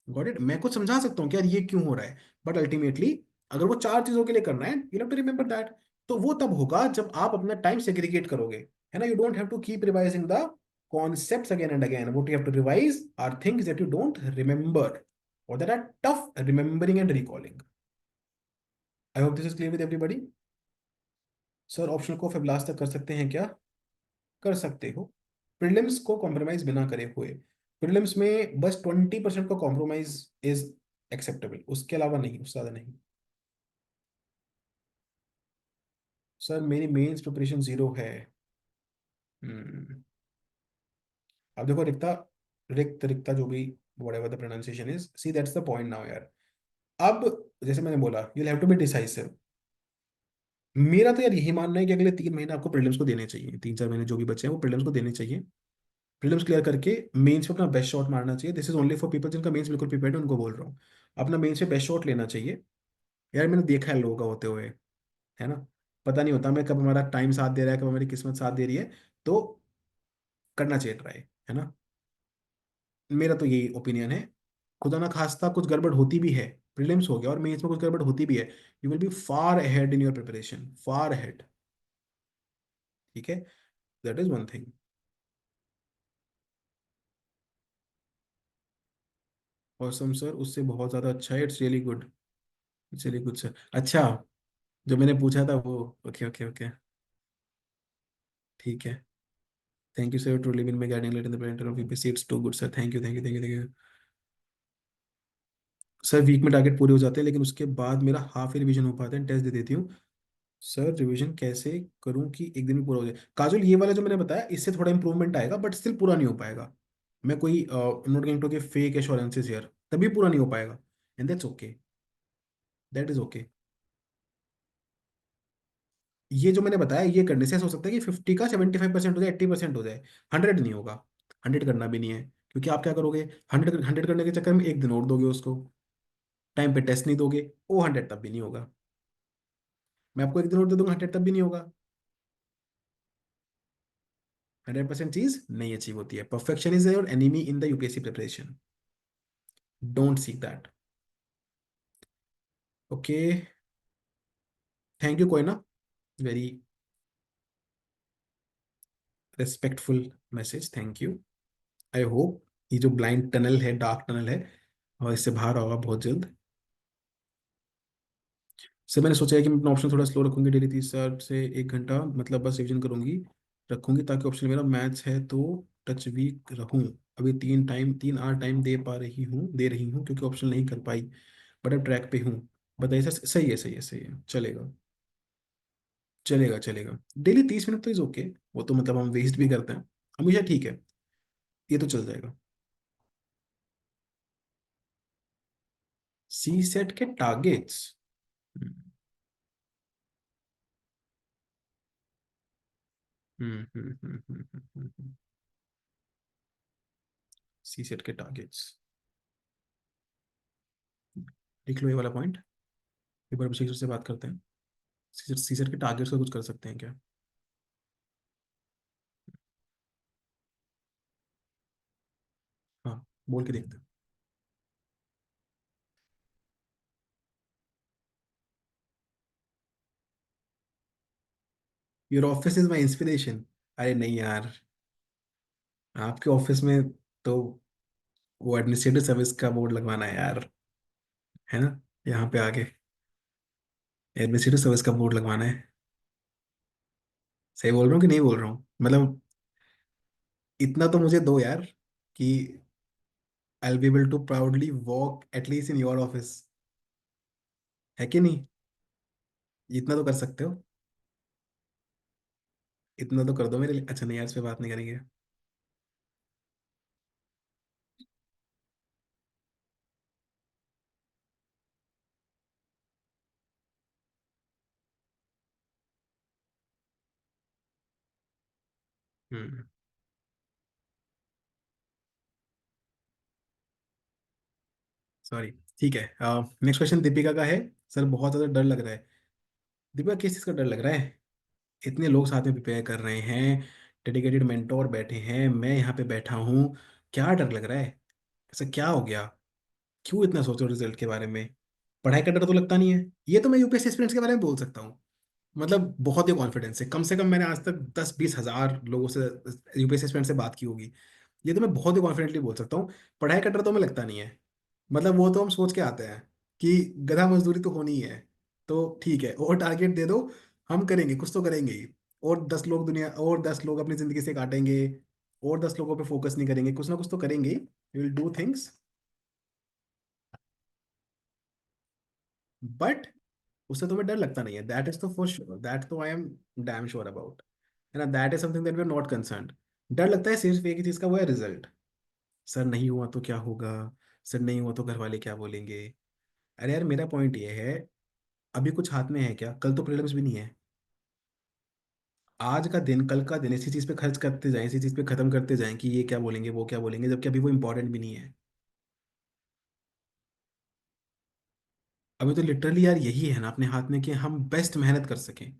Got it? मैं कुछ समझा सकता हूँ कि यार ये क्यों हो रहा है, बट अल्टीमेटली अगर वो 4 चीजों के लिए करना है, you have to remember that. तो वो तब होगा जब आप अपना टाइम सेग्रीगेट करोगे, है ना। You don't have to keep revising the concepts again and again. What you have to revise are things that you don't remember or that are tough remembering and recalling. I hope this is clear with everybody. Sir optional को फिर last तक कर सकते हैं क्या? कर सकते हो। प्रीलिम्स को कॉम्प्रोमाइज बिना करे हुए, प्रीलिम्स में बस 20% का कॉम्प्रोमाइज इज एक्सेप्टेबल, उसके अलावा नहीं, उससे ज्यादा नहीं। सर मेरी मेंस प्रिपरेशन 0 है। हम्म। अब देखो रिक्ता, रिक्ता जो भी, whatever the pronunciation is, see that's the point now यार। अब जैसे मैंने बोला, you'll have to be decisive। मेरा तो यार यही मानना है कि अगले 3 महीने आपको प्रीलिम्स को देने चाहिए, 3-4 महीने जो भी बचे हैं वो प्रीलिम्स को देने चाहिए। प्रीलिम्स क्लियर करके मेंस पे अपना बेस्ट शॉट मारना चाहिए। This is only for people जिनका मेंस बिल्कुल प्रिपेयर्ड है, उनको बोल रहा हूँ। अपना मेंस पे बेस्ट शॉट लेना चाहिए। यार मैंने देखा है लोगों का होते हुए, है ना। पता नहीं होता मैं कब हमारा टाइम साथ दे रहा है, कब हमारी किस्मत साथ दे रही है, तो करना चाहिए ट्राई, है ना। मेरा तो यही ओपिनियन है। खुदा ना खास्ता कुछ गड़बड़ होती भी है, प्रीलिम्स हो गया और मेंस में कुछ गड़बड़ होती भी है, you will B far ahead in your preparation, far ahead. ठीक है, that is one thing. Awesome sir, उससे बहुत ज़्यादा अच्छा है, it's really good, it's really good sir. अच्छा, जो मैंने पूछा था वो, ओके ओके ओके, ठीक है। Thank you sir to live in my guiding light in the present of UPSC, it's too good sir, thank you thank you thank you thank you. Sir week में target पूरे हो जाते हैं लेकिन उसके बाद मेरा हाफ ही रिवीजन हो पाता है, टेस्ट दे देती हूँ। सर रिवीजन कैसे करूँ कि एक दिन में पूरा हो जाए? काजल, ये वाला जो मैंने बताया इससे थोड़ा इंप्रूवमेंट आएगा, बट स्टिल पूरा नहीं हो पाएगा। मैं कोई not going to give fake assurances here, तभी पूरा नहीं हो पाएगा, and that's okay, that is okay. ये जो मैंने बताया ये करने से ऐसा हो सकता है कि 50 का 75% हो जाए, 80% हो जाए, 100 नहीं होगा। 100 करना भी नहीं है, क्योंकि आप क्या करोगे, 100 करने के चक्कर में एक दिन और दोगे उसको, टाइम पे टेस्ट नहीं दोगे, वो 100 तब भी नहीं होगा। मैं आपको एक दिन और दे दूंगा, 100 तब भी नहीं होगा। 100% चीज नहीं अचीव होती है। Perfection is your enemy in the UPSC preparation, don't seek that. Okay, thank you, कोई ना, very respectful message, thank you. I hope ये जो ब्लाइंड टनल है, डार्क टनल है, और इससे बाहर होगा बहुत जल्द। सर मैंने सोचा है कि मैं अपना ऑप्शन थोड़ा स्लो रखूंगी, डेली 30 से 1 घंटा मतलब बस रिविजन करूंगी, रखूंगी, ताकि ऑप्शन मेरा मैथ्स है तो टच वीक रहूं। अभी 3 8 टाइम दे रही हूँ क्योंकि ऑप्शन नहीं कर पाई, बट अब ट्रैक पे हूँ। बताइए सर, सही है सही है सही है, चलेगा चलेगा चलेगा। डेली 30 मिनट तो इज ओके, वो तो मतलब हम वेस्ट भी करते हैं, हमेशा ठीक है, ये तो चल जाएगा। सी सेट के टारगेट्स, सी सेट के टारगेट्स, लिख लो ये वाला पॉइंट। एक बार अभिषेक सर से बात करते हैं। सी सेट के टारगेट्स का कुछ कर सकते हैं क्या? हाँ, बोल के देखते हैं। Your office is my inspiration. अरे नहीं यार, आपके ऑफिस में तो वो एडमिनिस्ट्रेटिव सर्विस का बोर्ड लगवाना है यार, है ना? यहाँ पे आगे एडमिनिस्ट्रेटिव सर्विस का बोर्ड लगवाना है। सही बोल रहा हूँ कि नहीं बोल रहा हूँ? मतलब इतना तो मुझे दो यार कि I be able to proudly walk at least in your office, है कि नहीं? इतना तो कर सकते हो। इतना तो कर दो मेरे लिए। अच्छा नहीं यार, इस पे बात नहीं करेंगे। हम्म। सॉरी। ठीक है, नेक्स्ट क्वेश्चन दीपिका का है। सर बहुत ज़्यादा डर लग रहा है। दीपिका किस चीज़ का डर लग रहा है? इतने लोग साथ में प्रिपेयर कर रहे हैं, डेडिकेटेड मेंटोर बैठे हैं, मैं यहाँ पे बैठा हूँ। क्या डर लग रहा है? ऐसा क्या हो गया? क्यों इतना सोचो रिजल्ट के बारे में? पढ़ाई का डर तो लगता नहीं है। ये तो मैं यूपीएससी एस्पिरेंट्स के बारे में बोल सकता हूँ। मतलब बहुत ही कॉन्फिडेंस है, कम से कम मैंने आज तक 10-20 हज़ार लोगों से, यूपीएससी एस्पिरेंट से बात की होगी। ये तो मैं बहुत ही कॉन्फिडेंटली बोल सकता हूँ। पढ़ाई का डर तो हमें लगता नहीं है। मतलब वो तो हम सोच के आते हैं कि गधा मजदूरी तो होनी ही है। तो ठीक है, और टारगेट दे दो, हम करेंगे, कुछ तो करेंगे ही। और 10 लोग अपनी जिंदगी से काटेंगे, और 10 लोगों पे फोकस नहीं करेंगे, कुछ ना कुछ तो करेंगे। विल डू थिंग्स, बट उससे तुम्हें डर लगता नहीं है। दैट इज तो फॉर श्योर, दैट तो I am damn sure about, है ना? That is something that we are not concerned. डर लगता है सिर्फ एक ही चीज का, वो है रिजल्ट। सर नहीं हुआ तो क्या होगा? सर नहीं हुआ तो घर वाले क्या बोलेंगे? अरे यार, मेरा पॉइंट ये है, अभी कुछ हाथ में है क्या? कल तो प्रीलिम्स भी नहीं है। आज का दिन, कल का दिन इसी चीज पे खर्च करते जाएं, इसी चीज पे खत्म करते जाएं कि ये क्या बोलेंगे, वो क्या बोलेंगे, जबकि अभी वो इंपॉर्टेंट भी नहीं है। अभी तो लिटरली यार यही है ना अपने हाथ में कि हम बेस्ट मेहनत कर सकें।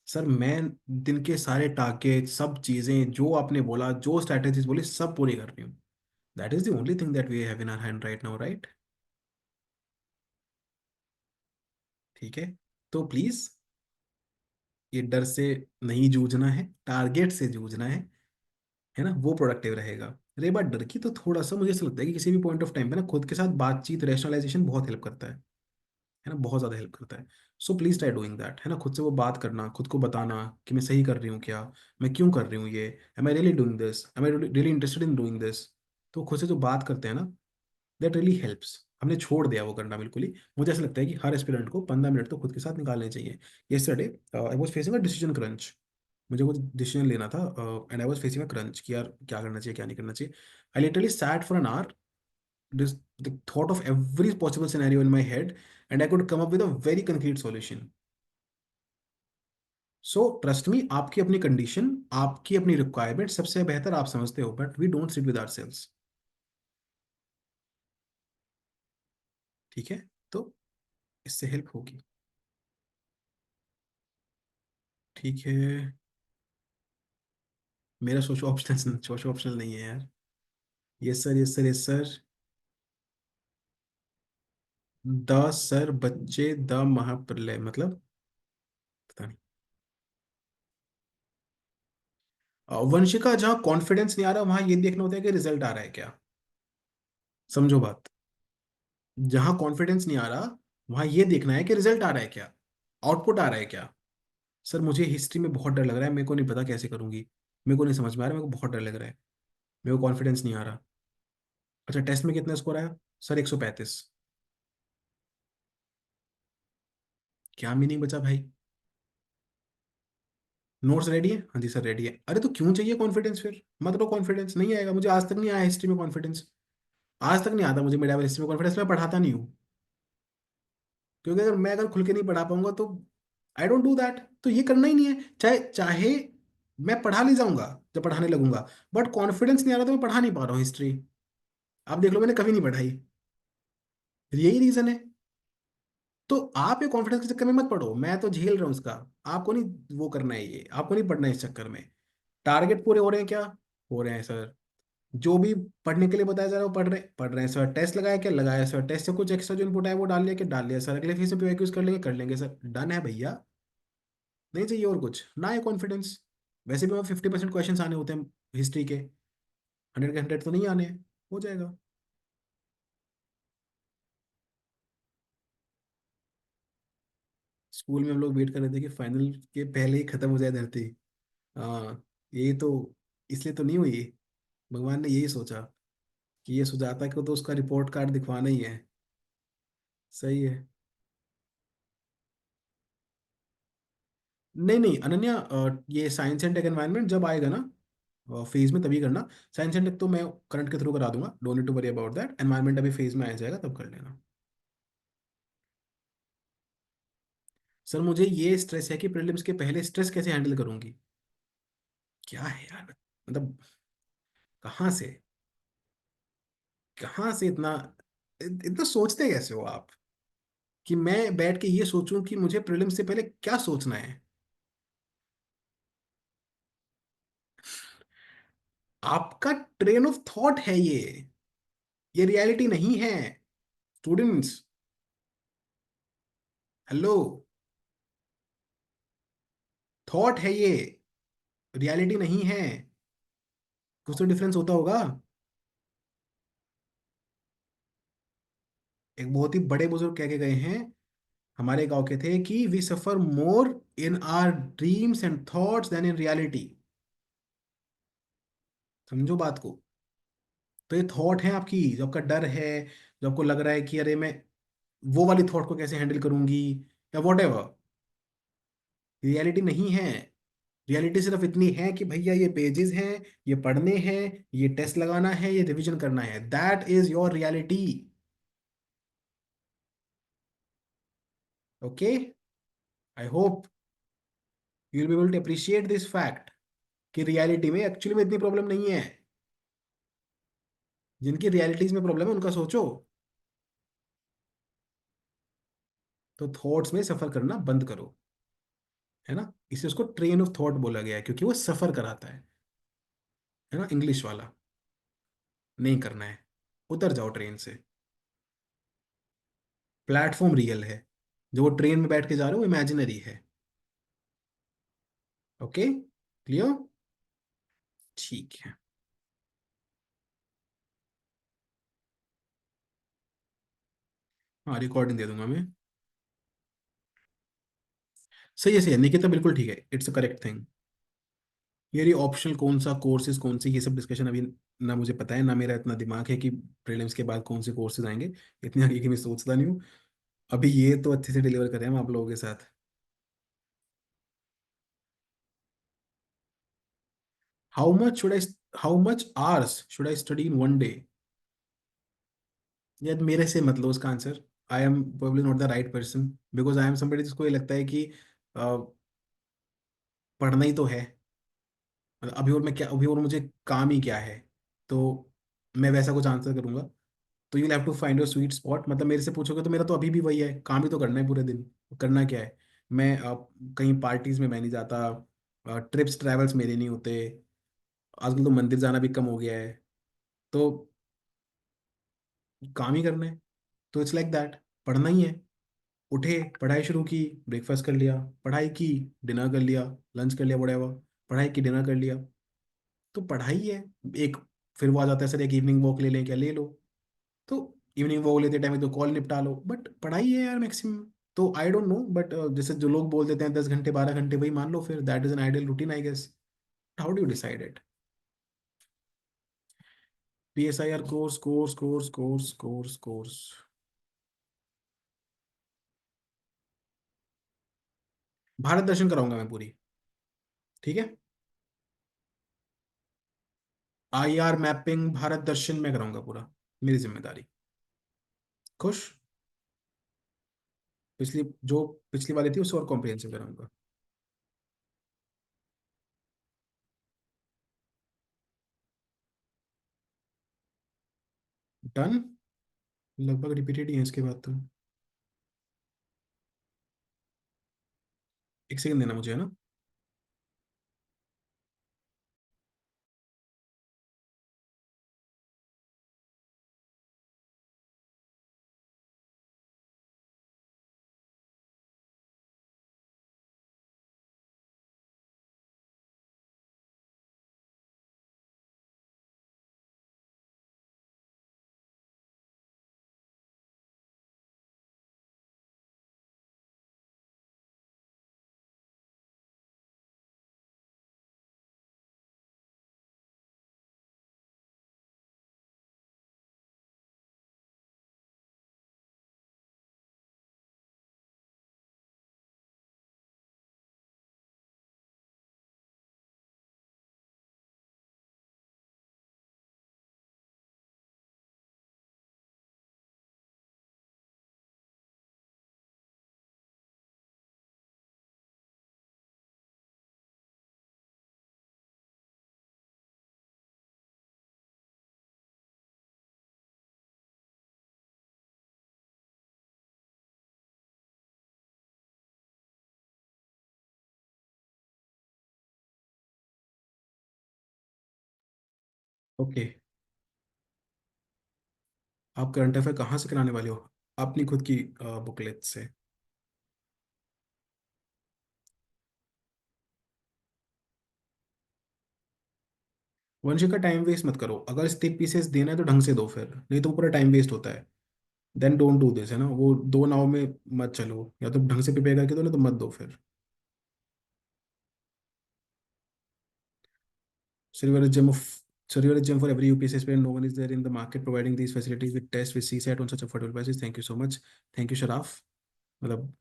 सर मैं दिन के सारे टारगेट, सब चीजें जो आपने बोला, जो स्ट्रैटेजीज बोली, सब पूरी कर रही हूँ। That is the only thing that we have in our hand right now, right? ठीक है, तो प्लीज ये डर से नहीं जूझना है, टारगेट से जूझना है ना? वो प्रोडक्टिव रहेगा। रही बात डर की, तो थोड़ा सा मुझे ऐसा लगता है कि किसी भी पॉइंट ऑफ टाइम पे ना खुद के साथ बातचीत, रैशनलाइजेशन बहुत हेल्प करता है ना? बहुत ज़्यादा हेल्प करता है। So please try doing that, है ना? खुद से वो बात करना, खुद को बताना कि मैं सही कर रही हूँ क्या, मैं क्यों कर रही हूँ ये, am I really doing this, am I really interested in doing this. तो खुद से जो बात करते हैं ना, दैट रियली हेल्प्स। हमने छोड़ दिया वो करना बिल्कुल ही। मुझे ऐसा लगता है कि हर एस्पिरेंट को 15 मिनट तो खुद के साथ निकालने चाहिए। Yesterday I was facing a decision crunch. मुझे कुछ डिसीजन लेना था, and I was facing a crunch कि यार क्या करना चाहिए, क्या नहीं करना चाहिए। I literally sat for an hour, the thought of every possible scenario in my head, and I could come up with a very concrete solution. So trust me, आपकी अपनी कंडीशन, आपकी अपनी रिक्वायरमेंट सबसे बेहतर आप समझते हो, but we don't sit with our selves. ठीक है, तो इससे हेल्प होगी। ठीक है, मेरा सोशो ऑप्शनल, सोशो ऑप्शनल नहीं है यार। Yes sir, yes sir, yes sir. The sir बच्चे द महाप्रलय मतलब, पता नहीं। वंशिका, जहाँ कॉन्फिडेंस नहीं आ रहा वहां ये देखना होता है कि रिजल्ट आ रहा है क्या। समझो बात। जहां कॉन्फिडेंस नहीं आ रहा, वहां ये देखना है कि रिजल्ट आ रहा है क्या, आउटपुट आ रहा है क्या। सर मुझे हिस्ट्री में बहुत डर लग रहा है, मेरे को नहीं पता कैसे करूंगी, मेरे को नहीं समझ में आ रहा, मेरे को बहुत डर लग रहा है, मेरे को कॉन्फिडेंस नहीं आ रहा। अच्छा, टेस्ट में कितना स्कोर आया? सर 135। क्या मीनिंग बचा भाई? नोट्स रेडी है? हाँ जी सर रेडी है। अरे तो क्यों चाहिए कॉन्फिडेंस फिर? मत लो, कॉन्फिडेंस नहीं आएगा। मुझे आज तक नहीं आया हिस्ट्री में कॉन्फिडेंस। आज तक नहीं आता मुझे मेरा हिस्ट्री में कॉन्फिडेंस। मैं पढ़ाता नहीं हूँ, क्योंकि अगर खुल के नहीं पढ़ा पाऊंगा तो आई डोंट डू दैट। तो ये करना ही नहीं है, चाहे चाहे मैं पढ़ा नहीं जाऊंगा जब पढ़ाने लगूंगा, बट कॉन्फिडेंस नहीं आ रहा तो मैं पढ़ा नहीं पा रहा हूँ हिस्ट्री। आप देख लो मैंने कभी नहीं पढ़ाई, यही रीजन है। तो आप ये कॉन्फिडेंस के चक्कर में मत पढ़ो, मैं तो झेल रहा हूँ इसका। आपको नहीं वो करना है, ये आपको नहीं पढ़ना है इस चक्कर में। टारगेट पूरे हो रहे हैं क्या? हो रहे हैं सर। जो भी पढ़ने के लिए बताया जा रहा है वो पढ़ रहे हैं सर। टेस्ट लगाया क्या? लगाया सर। टेस्ट से कुछ एक्स्ट्रा जो इनपुट है वो डाल लिया क्या? डाल लिया सर। अगले फीस में पीवाईक्यूज कर लेंगे सर। डन है भैया। नहीं चाहिए और कुछ ना, ये कॉन्फिडेंस। वैसे भी मैं 50% क्वेश्चन आने होते हैं हिस्ट्री के, 100 के 100 तो नहीं आने हैं। हो जाएगा। स्कूल में हम लोग वेट कर रहे थे कि फाइनल के पहले ही खत्म हो जाए धरती। हाँ, यही तो। इसलिए तो नहीं हुई। भगवान ने यही सोचा कि ये सुजाता को तो उसका रिपोर्ट कार्ड दिखवाना ही है। सही है। नहीं नहीं अनन्या, ये साइंस एंड टेक एनवायरनमेंट जब आएगा ना फेज में, तभी करना। साइंस एंड टेक तो मैं करंट के थ्रू करा दूंगा, don't need to worry about that. Environment अभी फेज में आ जाएगा तब कर लेना। सर मुझे ये स्ट्रेस है कि प्रीलिम्स के पहले स्ट्रेस कैसे हैंडल करूंगी। क्या है यार, मतलब कहाँ से, कहाँ से इतना इतना सोचते कैसे हो आप कि मैं बैठ के ये सोचूं कि मुझे प्रीलिम्स से पहले क्या सोचना है। आपका ट्रेन ऑफ थॉट है ये रियलिटी नहीं है। स्टूडेंट्स, हेलो, थॉट है ये, रियलिटी नहीं है। कुछ तो डिफरेंस होता होगा। एक बहुत ही बड़े बुजुर्ग कह के गए हैं, हमारे गांव के थे, कि we suffer more in our dreams and thoughts than in reality. समझो बात को। तो ये थॉट है आपकी, जो आपका डर है, जो आपको लग रहा है कि अरे मैं वो वाली थॉट को कैसे हैंडल करूंगी, या वॉट एवर, रियलिटी नहीं है। रियलिटी सिर्फ इतनी है कि भैया ये पेजेस हैं, ये पढ़ने हैं, ये टेस्ट लगाना है, ये रिवीजन करना है, that is your reality. Okay, I hope you will be able to appreciate this fact कि रियलिटी में एक्चुअली में इतनी प्रॉब्लम नहीं है। जिनकी रियलिटीज में प्रॉब्लम है उनका सोचो। तो थॉट्स में सफर करना बंद करो, है ना। इसे उसको ट्रेन ऑफ थॉट बोला गया है क्योंकि वो सफर कराता है ना, इंग्लिश वाला। नहीं करना है, उतर जाओ ट्रेन से। प्लेटफॉर्म रियल है, जो वो ट्रेन में बैठ के जा रहे हो वो इमेजिनरी है। Okay, clear. ठीक है। हाँ, रिकॉर्डिंग दे दूंगा मैं। सही है, सही है निकिता, बिल्कुल ठीक है, इट्स अ करेक्ट थिंग। ये ऑप्शनल कौन सा कोर्सेज कौन सी, ये सब डिस्कशन अभी ना मुझे पता है, ना मेरा इतना दिमाग है कि प्रीलिम्स के बाद कौन से कोर्सेज आएंगे। इतनी आगे की मैं सोचता नहीं हूँ। अभी ये तो अच्छे से डिलीवर करें हम आप लोगों के साथ। How much should I how much hours should I study in one day? यार मेरे से मत लो उसका answer. I am probably not the right person, because I am somebody जिसको ये लगता है कि अ, पढ़ना ही तो है। मतलब अभी और मैं क्या, अभी और मुझे काम ही क्या है, तो मैं वैसा कुछ आंसर करूंगा। तो you have to find your sweet spot. मतलब मेरे से पूछोगे तो मेरा तो अभी भी वही है, काम ही तो करना है पूरे दिन। करना क्या है? मैं कहीं पार्टीज में मैं नहीं जाता, ट्रिप्स ट्रैवल्स मेरे नहीं होते, आजकल तो मंदिर जाना भी कम हो गया है। तो काम ही करना है। तो इट्स लाइक दैट, पढ़ना ही है। उठे, पढ़ाई शुरू की, ब्रेकफास्ट कर लिया, पढ़ाई की, डिनर कर लिया, लंच कर लिया, वhatever, पढ़ाई की, डिनर कर लिया। तो पढ़ाई है एक। फिर वो आ जाता है सर एक इवनिंग वॉक ले लें क्या? ले लो। तो इवनिंग वॉक लेते टाइम तो कॉल निपटा लो, बट पढ़ाई है यार मैक्सिमम। तो आई डोंट नो, बट जैसे जो लोग बोल देते हैं 10 घंटे 12 घंटे, वही मान लो फिर, that is an ideal routine I guess. How do you decide it? PSIR course course course course course course. Bharat दर्शन कराऊंगा मैं पूरी। ठीक है। IR मैपिंग भारत दर्शन में कराऊंगा पूरा, मेरी जिम्मेदारी। खुश। पिछली जो पिछली वाली थी उससे और कॉम्प्रिहेंसिव कराऊंगा। डन। लगभग रिपीटेड ही है इसके बाद तो। एक सेकंड देना मुझे, है ना। ओके। आप करंट अफेयर कहाँ से कराने वाले हो? अपनी खुद की बुकलेट से? वंशिका का टाइम वेस्ट मत करो। अगर स्टिक पीसेस देना है तो ढंग से दो, फिर नहीं तो पूरा टाइम वेस्ट होता है। देन डोंट डू दिस, है ना। वो दो नाव में मत चलो, या तो ढंग से प्रिपेयर करके दो, नहीं तो मत दो फिर। Survivor of Survivor gem for every UPSC aspirant. No one is there in the market providing these facilities with tests with CSAT on such affordable prices. Thank you so much. Thank you Shroff. मतलब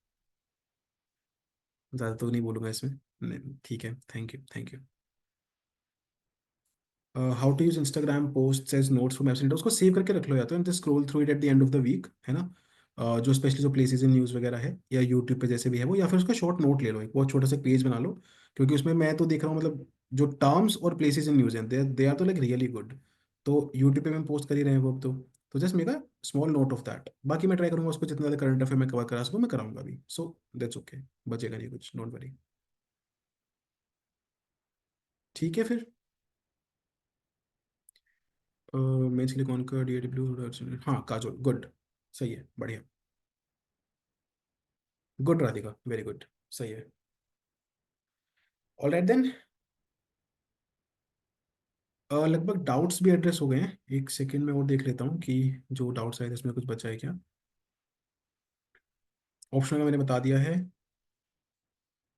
ज़्यादा तो नहीं बोलूँगा इसमें। ठीक है, thank you thank you. How to use Instagram post as notes from absent, उसको save करके रख लो, या तो and scroll through it at the end of the week, है ना। जो स्पेशली जो प्लेसेस इन न्यूज़ वगैरह है, या यूट्यूब पे जैसे भी है वो, या फिर उसका शॉर्ट नोट ले लो, एक बहुत छोटा सा पेज बना लो। क्योंकि उसमें मैं तो देख रहा हूँ, मतलब जो टर्म्स और प्लेसेस इन न्यूज़ हैं, दे आर तो लाइक रियली गुड। तो यूट्यूब पे मैं पोस्ट कर ही रहे हैं वो अब तो just make a small note of that. बाकी मैं ट्राई करूंगा उसको जितना ज़्यादा करंट अफेयर मैं कवर करा सकूँ मैं कराऊंगा भी, सो दैट्स ओके। बचेगा नहीं कुछ, डोंट वरी। ठीक है फिर। मेंस के लिए कौन का DAW? हाँ, काजोल, गुड। सही है, बढ़िया। Good Radhika, very good. सही है। All right then. लगभग डाउट्स भी एड्रेस हो गए हैं। एक सेकंड में और देख लेता हूँ कि जो डाउट्स आए थे इसमें कुछ बचा है क्या। ऑप्शन में मैंने बता दिया है।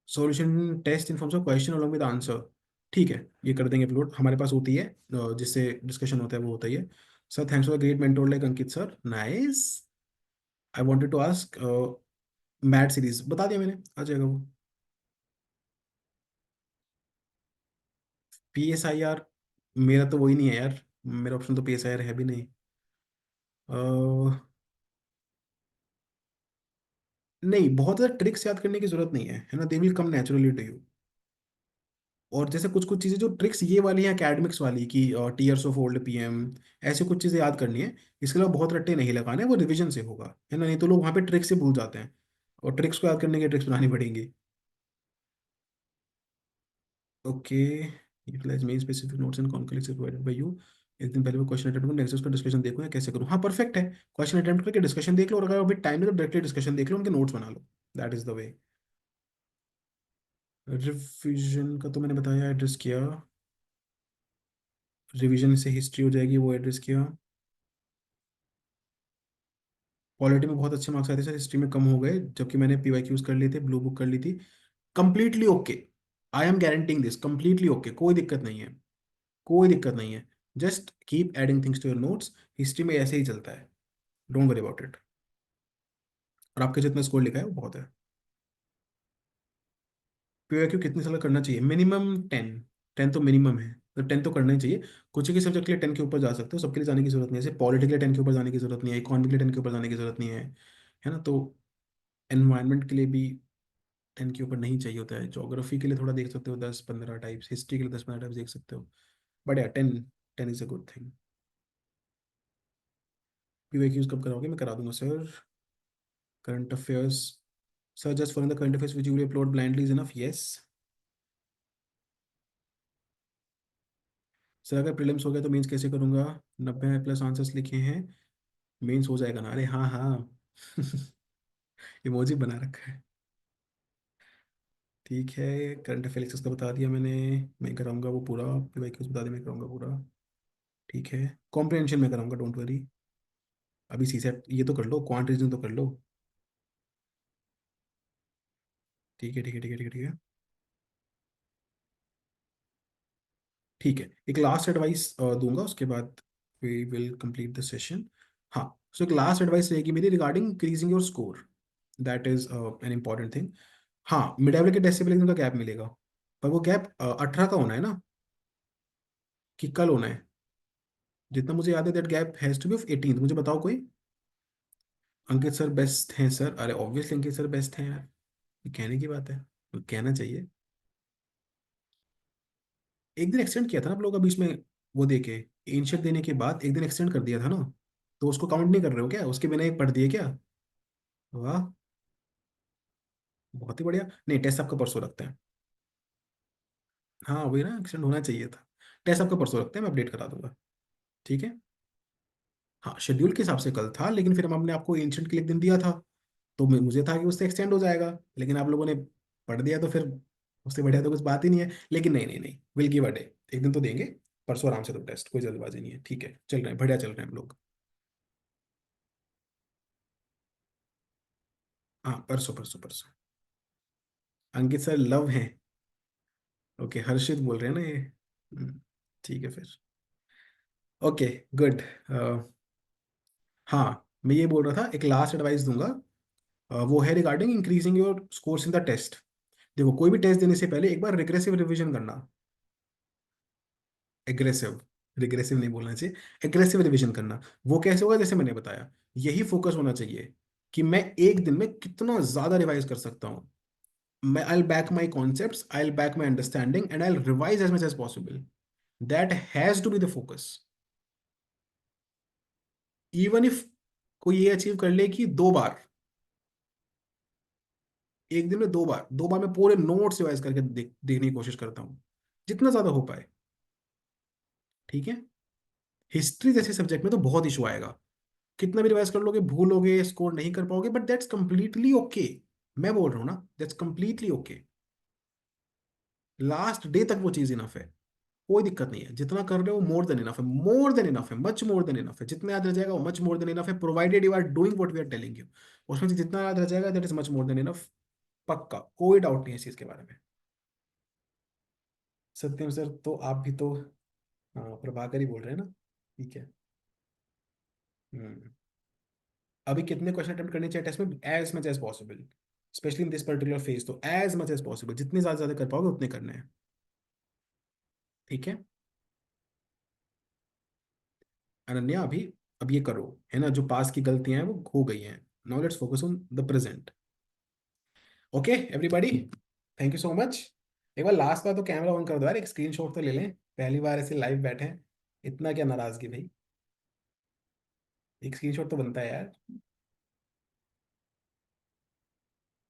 Solution test in forms of question along with answer. ठीक है, ये कर देंगे अपलोड, हमारे पास होती है। जिससे डिस्कशन होता है वो होता ही है। Sir thanks for great mentor like Ankit sir, nice. I wanted to ask MAT series बता दिया मैंने, आ जाएगा वो। PSIR, मेरा तो वही नहीं है यार। मेरा ऑप्शन तो PSIR है भी नहीं। नहीं, बहुत ज़्यादा ट्रिक्स याद करने की जरूरत नहीं है ना। They will come naturally to you. और जैसे कुछ कुछ चीज़ें जो ट्रिक्स ये वाली हैं एकेडमिक्स वाली, की टीयर्स ऑफ ओल्ड PM, ऐसे कुछ चीज़ें याद करनी है। इसके अलावा बहुत रट्टे नहीं लगाने, वो रिवीजन से होगा, है ना। नहीं तो लोग वहाँ पे ट्रिक से भूल जाते हैं, और ट्रिक्स को याद करने की ट्रिक्स बनानी पड़ेंगी। Okay. Utilize main specific notes and complex provided by you. एक दिन पहले मैं क्वेश्चन अटेम्प्ट करूँ, नेक्स्ट उसका डिस्कशन देखूँ या कैसे करूँ। हाँ, परफेक्ट है। क्वेश्चन अटेम्प्ट करके डिस्कशन देख लो, और अगर अभी टाइम है तो डायरेक्टली डिस्कशन देख लो, उनके नोट्स बना लो। That is the way. Revision का तो मैंने बताया, एड्रेस किया। रिवीजन से हिस्ट्री हो जाएगी, वो एड्रेस किया। पॉलिटी में बहुत अच्छे मार्क्स आए थे सर, हिस्ट्री में कम हो गए, जबकि मैंने PYQs कर लिए थे, ब्लू बुक कर ली थी। Completely okay. I am guaranteeing this, completely okay, कोई दिक्कत नहीं है। कोई दिक्कत नहीं है। Just keep adding things to your notes. History में ऐसे ही चलता है। Don't worry about it. और आपके जितना स्कोर लिखा है वो बहुत है। PYQ कितने साल का करना चाहिए? मिनिमम 10। 10 तो मिनिमम है, तो 10 तो करना ही चाहिए। कुछ ही सब्जेक्ट के लिए 10 के ऊपर जा सकते हो, सबके लिए जाने की जरूरत नहीं है। जैसे पॉलिटिकल लिए 10 के ऊपर जाने की जरूरत नहीं है, इकोनॉमिक के लिए 10 के ऊपर जाने की जरूरत नहीं है ना। तो एनवायरनमेंट के लिए भी 10 के ऊपर नहीं चाहिए होता है। ज्योग्राफी के लिए थोड़ा देख सकते हो, 10-15 टाइप्स। हिस्ट्री के लिए 10-15 टाइप्स देख सकते हो। बट या 10, 10 is a good thing. PYQs कब कराओगे? मैं करा दूंगा sir. Current affairs sir, just following the current affairs which you upload blindly is enough. Yes sir, अगर प्रीलिम्स हो गया तो मेंस कैसे करूंगा? 90+ आंसर्स लिखे हैं, मेंस हो जाएगा ना? अरे हाँ हाँ। इमोजी बना रखा है। ठीक है, करंट अफेयर्स का बता दिया मैंने। मैं कराऊंगा वो पूरा। पीवाईक्यूज बता दिया, मैं कराऊंगा पूरा। ठीक है, कॉम्प्रिहेंशन में कराऊंगा, डोंट वरी। अभी सी सेट ये तो कर लो, क्वांट रीजनिंग तो कर लो। ठीक है ठीक है ठीक है ठीक है ठीक है। ठीक है, एक लास्ट एडवाइस दूंगा, उसके बाद we will complete the session. हाँ, सो एक लास्ट एडवाइस रहेगी मेरी regarding increasing your score. That is an important thing. हाँ, मिड लेवल के टेस्ट से पहले का गैप मिलेगा, पर वो गैप 18 का होना है ना, कि कल होना है? जितना मुझे याद है that gap has to be of 18। मुझे बताओ कोई। अंकित सर बेस्ट हैं सर। अरे ऑब्वियसली अंकित सर बेस्ट हैं यार, ये कहने की बात है, तो कहना चाहिए। एक दिन एक्सटेंड किया था ना आप लोग का बीच में, वो देके एंशर्ट देने के बाद एक दिन एक्सटेंड कर दिया था ना, तो उसको काउंट नहीं कर रहे हो क्या? उसके बिना एक पढ़ दिए क्या? वाह, बहुत ही बढ़िया। नहीं, टेस्ट आपका परसों रखते हैं। हाँ वही ना, एक्सटेंड होना चाहिए था। टेस्ट आपका परसों रखते हैं, मैं अपडेट करा दूंगा। ठीक है। हाँ, शेड्यूल के हिसाब से कल था, लेकिन फिर हमने आपको एंशंट के लिए एक दिन दिया था, तो मुझे था कि उससे एक्सटेंड हो जाएगा, लेकिन आप लोगों ने पढ़ दिया, तो फिर उससे बढ़िया तो कुछ बात ही नहीं है। लेकिन नहीं नहीं नहीं, विल गिव अ डे, एक दिन तो देंगे। परसों आराम से दो टेस्ट, कोई जल्दबाजी नहीं है। ठीक है, चल रहे हैं, बढ़िया चल रहे हैं हम लोग। हाँ, परसों परसों परसों। अंकित सर लव हैं। ओके, हर्षित बोल रहे हैं ना ये। ठीक है फिर। Okay, good. हाँ, मैं ये बोल रहा था, एक लास्ट एडवाइस दूंगा। वो है regarding increasing your scores in the test. देखो, कोई भी टेस्ट देने से पहले एक बार रिग्रेसिव रिवीजन करना। एग्रेसिव, रिग्रेसिव नहीं बोलना चाहिए, एग्रेसिव रिवीजन करना। वो कैसे होगा? जैसे मैंने बताया, यही फोकस होना चाहिए कि मैं एक दिन में कितना ज्यादा रिवाइज कर सकता हूँ। मैं I back my concept, I back my understanding, and I revise as much as possible. That has to be the focus. Even if कोई ये अचीव कर ले कि 2 बार, एक दिन में 2 बार, 2 बार मैं पूरे नोट्स रिवाइज करके देखने की कोशिश करता हूँ, जितना ज्यादा हो पाए। ठीक है। हिस्ट्री जैसे सब्जेक्ट में तो बहुत इशू आएगा, कितना भी रिवाइज कर लोगे भूलोगे, स्कोर नहीं कर पाओगे, बट दैट्स कंप्लीटली ओके। मैं बोल रहा हूँ ना, that's completely okay. Last day तक वो चीज इनफ है, कोई दिक्कत नहीं है। जितना कर रहे हो मोर देन इनफ है, मोर देन इनफ है, मच मोर देन इनफ है। जितना याद रह जाएगा वो मच मोर देन इनफ है, provided you are doing what we are telling you. उसमें से जितना याद रह जाएगा that is much more than enough. पक्का, कोई डाउट नहीं है इस चीज के बारे में। सत्यम सर, तो आप भी तो, हाँ, प्रभाकर ही बोल रहे हैं ना? ठीक है। हम्म। अभी कितने क्वेश्चन अटेम्प्ट करने चाहिए टेस्ट में? As much as possible, specially in this particular phase, तो एज मच एज पॉसिबल, जितने ज्यादा ज्यादा कर पाओगे उतने करने हैं। ठीक है। अनन्या, अभी अब ये करो, है ना, जो पास की गलतियां हैं वो हो गई हैं। Now let's focus on the present. Okay everybody, thank you so much. एक बार लास्ट बार तो कैमरा ऑन कर दो यार, एक स्क्रीनशॉट तो ले लें, पहली बार ऐसे लाइव बैठे हैं। इतना क्या नाराजगी भाई, एक स्क्रीनशॉट तो बनता है यार।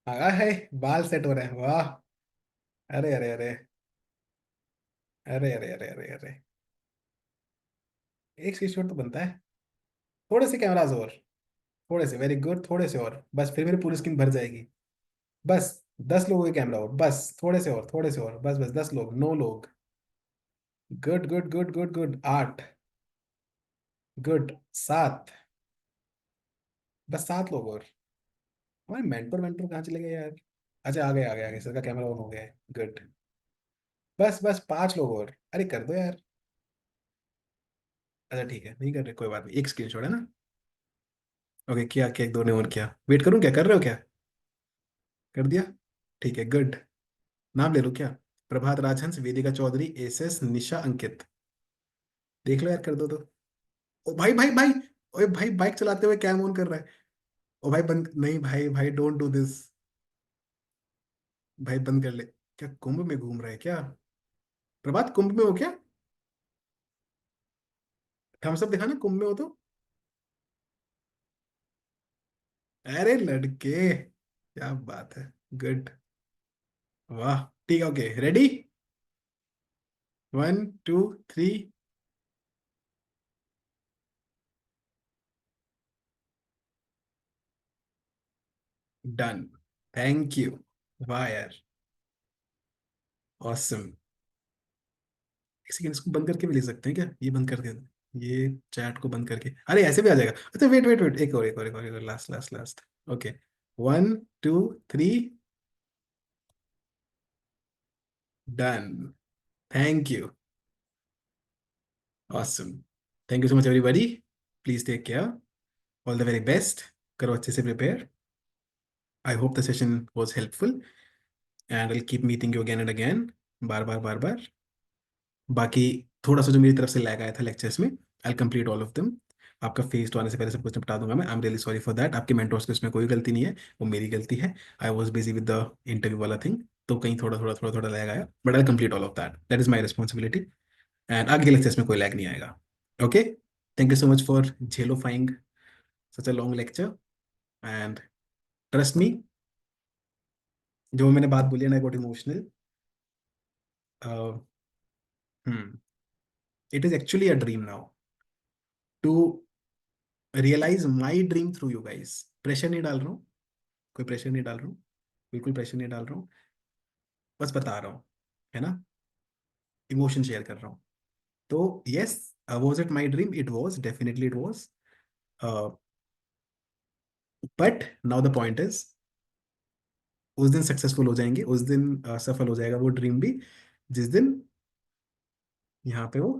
आ है, बाल सेट हो रहे हैं, वाह। अरे अरे अरे, अरे अरे अरे अरे अरे, एक स्क्रीनशॉट तो बनता है। थोड़े से कैमराज और, थोड़े से, वेरी गुड, थोड़े से और, बस फिर मेरी पूरी स्क्रीन भर जाएगी। बस 10 लोगों के कैमरा और, बस थोड़े से और, थोड़े से और, बस बस 10 लोग, 9 लोग। Good good good good good, 8। Good, 7। बस 7 लोग और। हमारे मेंटोर मेंटोर कहाँ चले गए यार? अच्छा, आ गए आ गए, सर का कैमरा ऑन हो गया है। गुड। बस बस 5 लोग और, अरे कर दो यार। अच्छा ठीक है, नहीं कर रहे, कोई बात नहीं, एक स्क्रीनशॉट है ना। ओके, क्या क्या, एक दो ने और किया, वेट करूँ क्या? कर रहे हो क्या? कर दिया। ठीक है, गुड। नाम ले लो क्या? प्रभात राजहंस, वेदिका चौधरी, एस एस, निशा, अंकित। देख लो यार, कर दो तो। ओ भाई भाई भाई, ओए भाई, बाइक चलाते हुए कैम ऑन कर रहा है। ओ भाई बंद, नहीं भाई भाई, डोंट डू दिस। भाई बंद कर ले। क्या कुंभ में घूम रहा है क्या? प्रभात, कुंभ में हो क्या? थम्स अप दिखाना, कुंभ में हो तो। अरे लड़के, क्या बात है। गुड। वाह। ठीक है, okay, ready. 1 2 3। Done. Thank you. वाह यार। ऑसम। एक सेकंड, इसको बंद करके भी ले सकते हैं क्या? ये बंद कर दिया। ये चैट को बंद करके, अरे ऐसे भी आ जाएगा। अच्छा वेट वेट वेट, एक और last last last. Okay. 1 2 3। Done. Thank you. Awesome. Thank you so much everybody. Please take care. All the very best. करो अच्छे से prepare. I hope the session was helpful and I keep meeting you again and again. बार बार बार बार। बाकी थोड़ा सा जो मेरी तरफ से लैग आया था लेक्चर्स में, आई कंप्लीट ऑल ऑफ देम। आपका फेज तो आने से पहले सब कुछ निपटा दूंगा मैं। I am really sorry for that. आपके मेंटोर्स की उसमें कोई गलती नहीं है, वो मेरी गलती है। I was busy with the interview वाला थिंग, तो कहीं थोड़ा थोड़ा लैग आया, but I complete all of that. That is my responsibility. And आगे के लेक्चर्स में कोई लैग नहीं आएगा। Okay. Thank you so much for झेलोफाइंग such a long lecture. And trust me, जो मैंने बात बोली है ना, I got emotional. It is actually a dream now to realize my dream through you guys. Pressure नहीं डाल रहा हूँ, कोई प्रेशर नहीं डाल रहा हूँ, बिल्कुल प्रेशर नहीं डाल रहा हूँ। बस बता रहा हूँ, है ना, इमोशन शेयर कर रहा हूँ। तो yes, was it my dream? It was, definitely it was. But now the point is, उस दिन सक्सेसफुल हो जाएंगे, उस दिन सफल हो जाएगा वो ड्रीम भी, जिस दिन यहाँ पे वो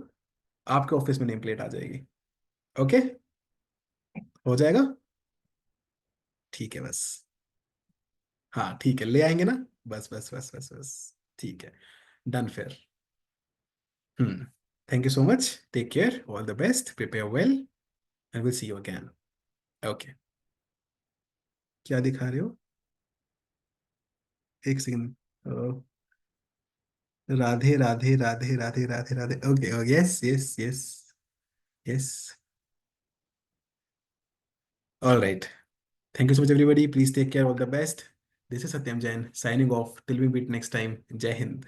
आपके ऑफिस में नेम प्लेट आ जाएगी। ओके। हो जाएगा। ठीक है बस। हाँ ठीक है, ले आएंगे ना। बस बस बस बस बस। ठीक है। डन फिर। Hmm. Thank you so much. Take care, all the best, prepare well, and will see you again. Okay. क्या दिखा रहे हो? एक second. Radhe Radhe Radhe Radhe Radhe Radhe. Okay, yes yes yes yes. All right. Thank you so much everybody, please take care, all the best. This is Satyam Jain signing off till we meet next time. जय हिंद।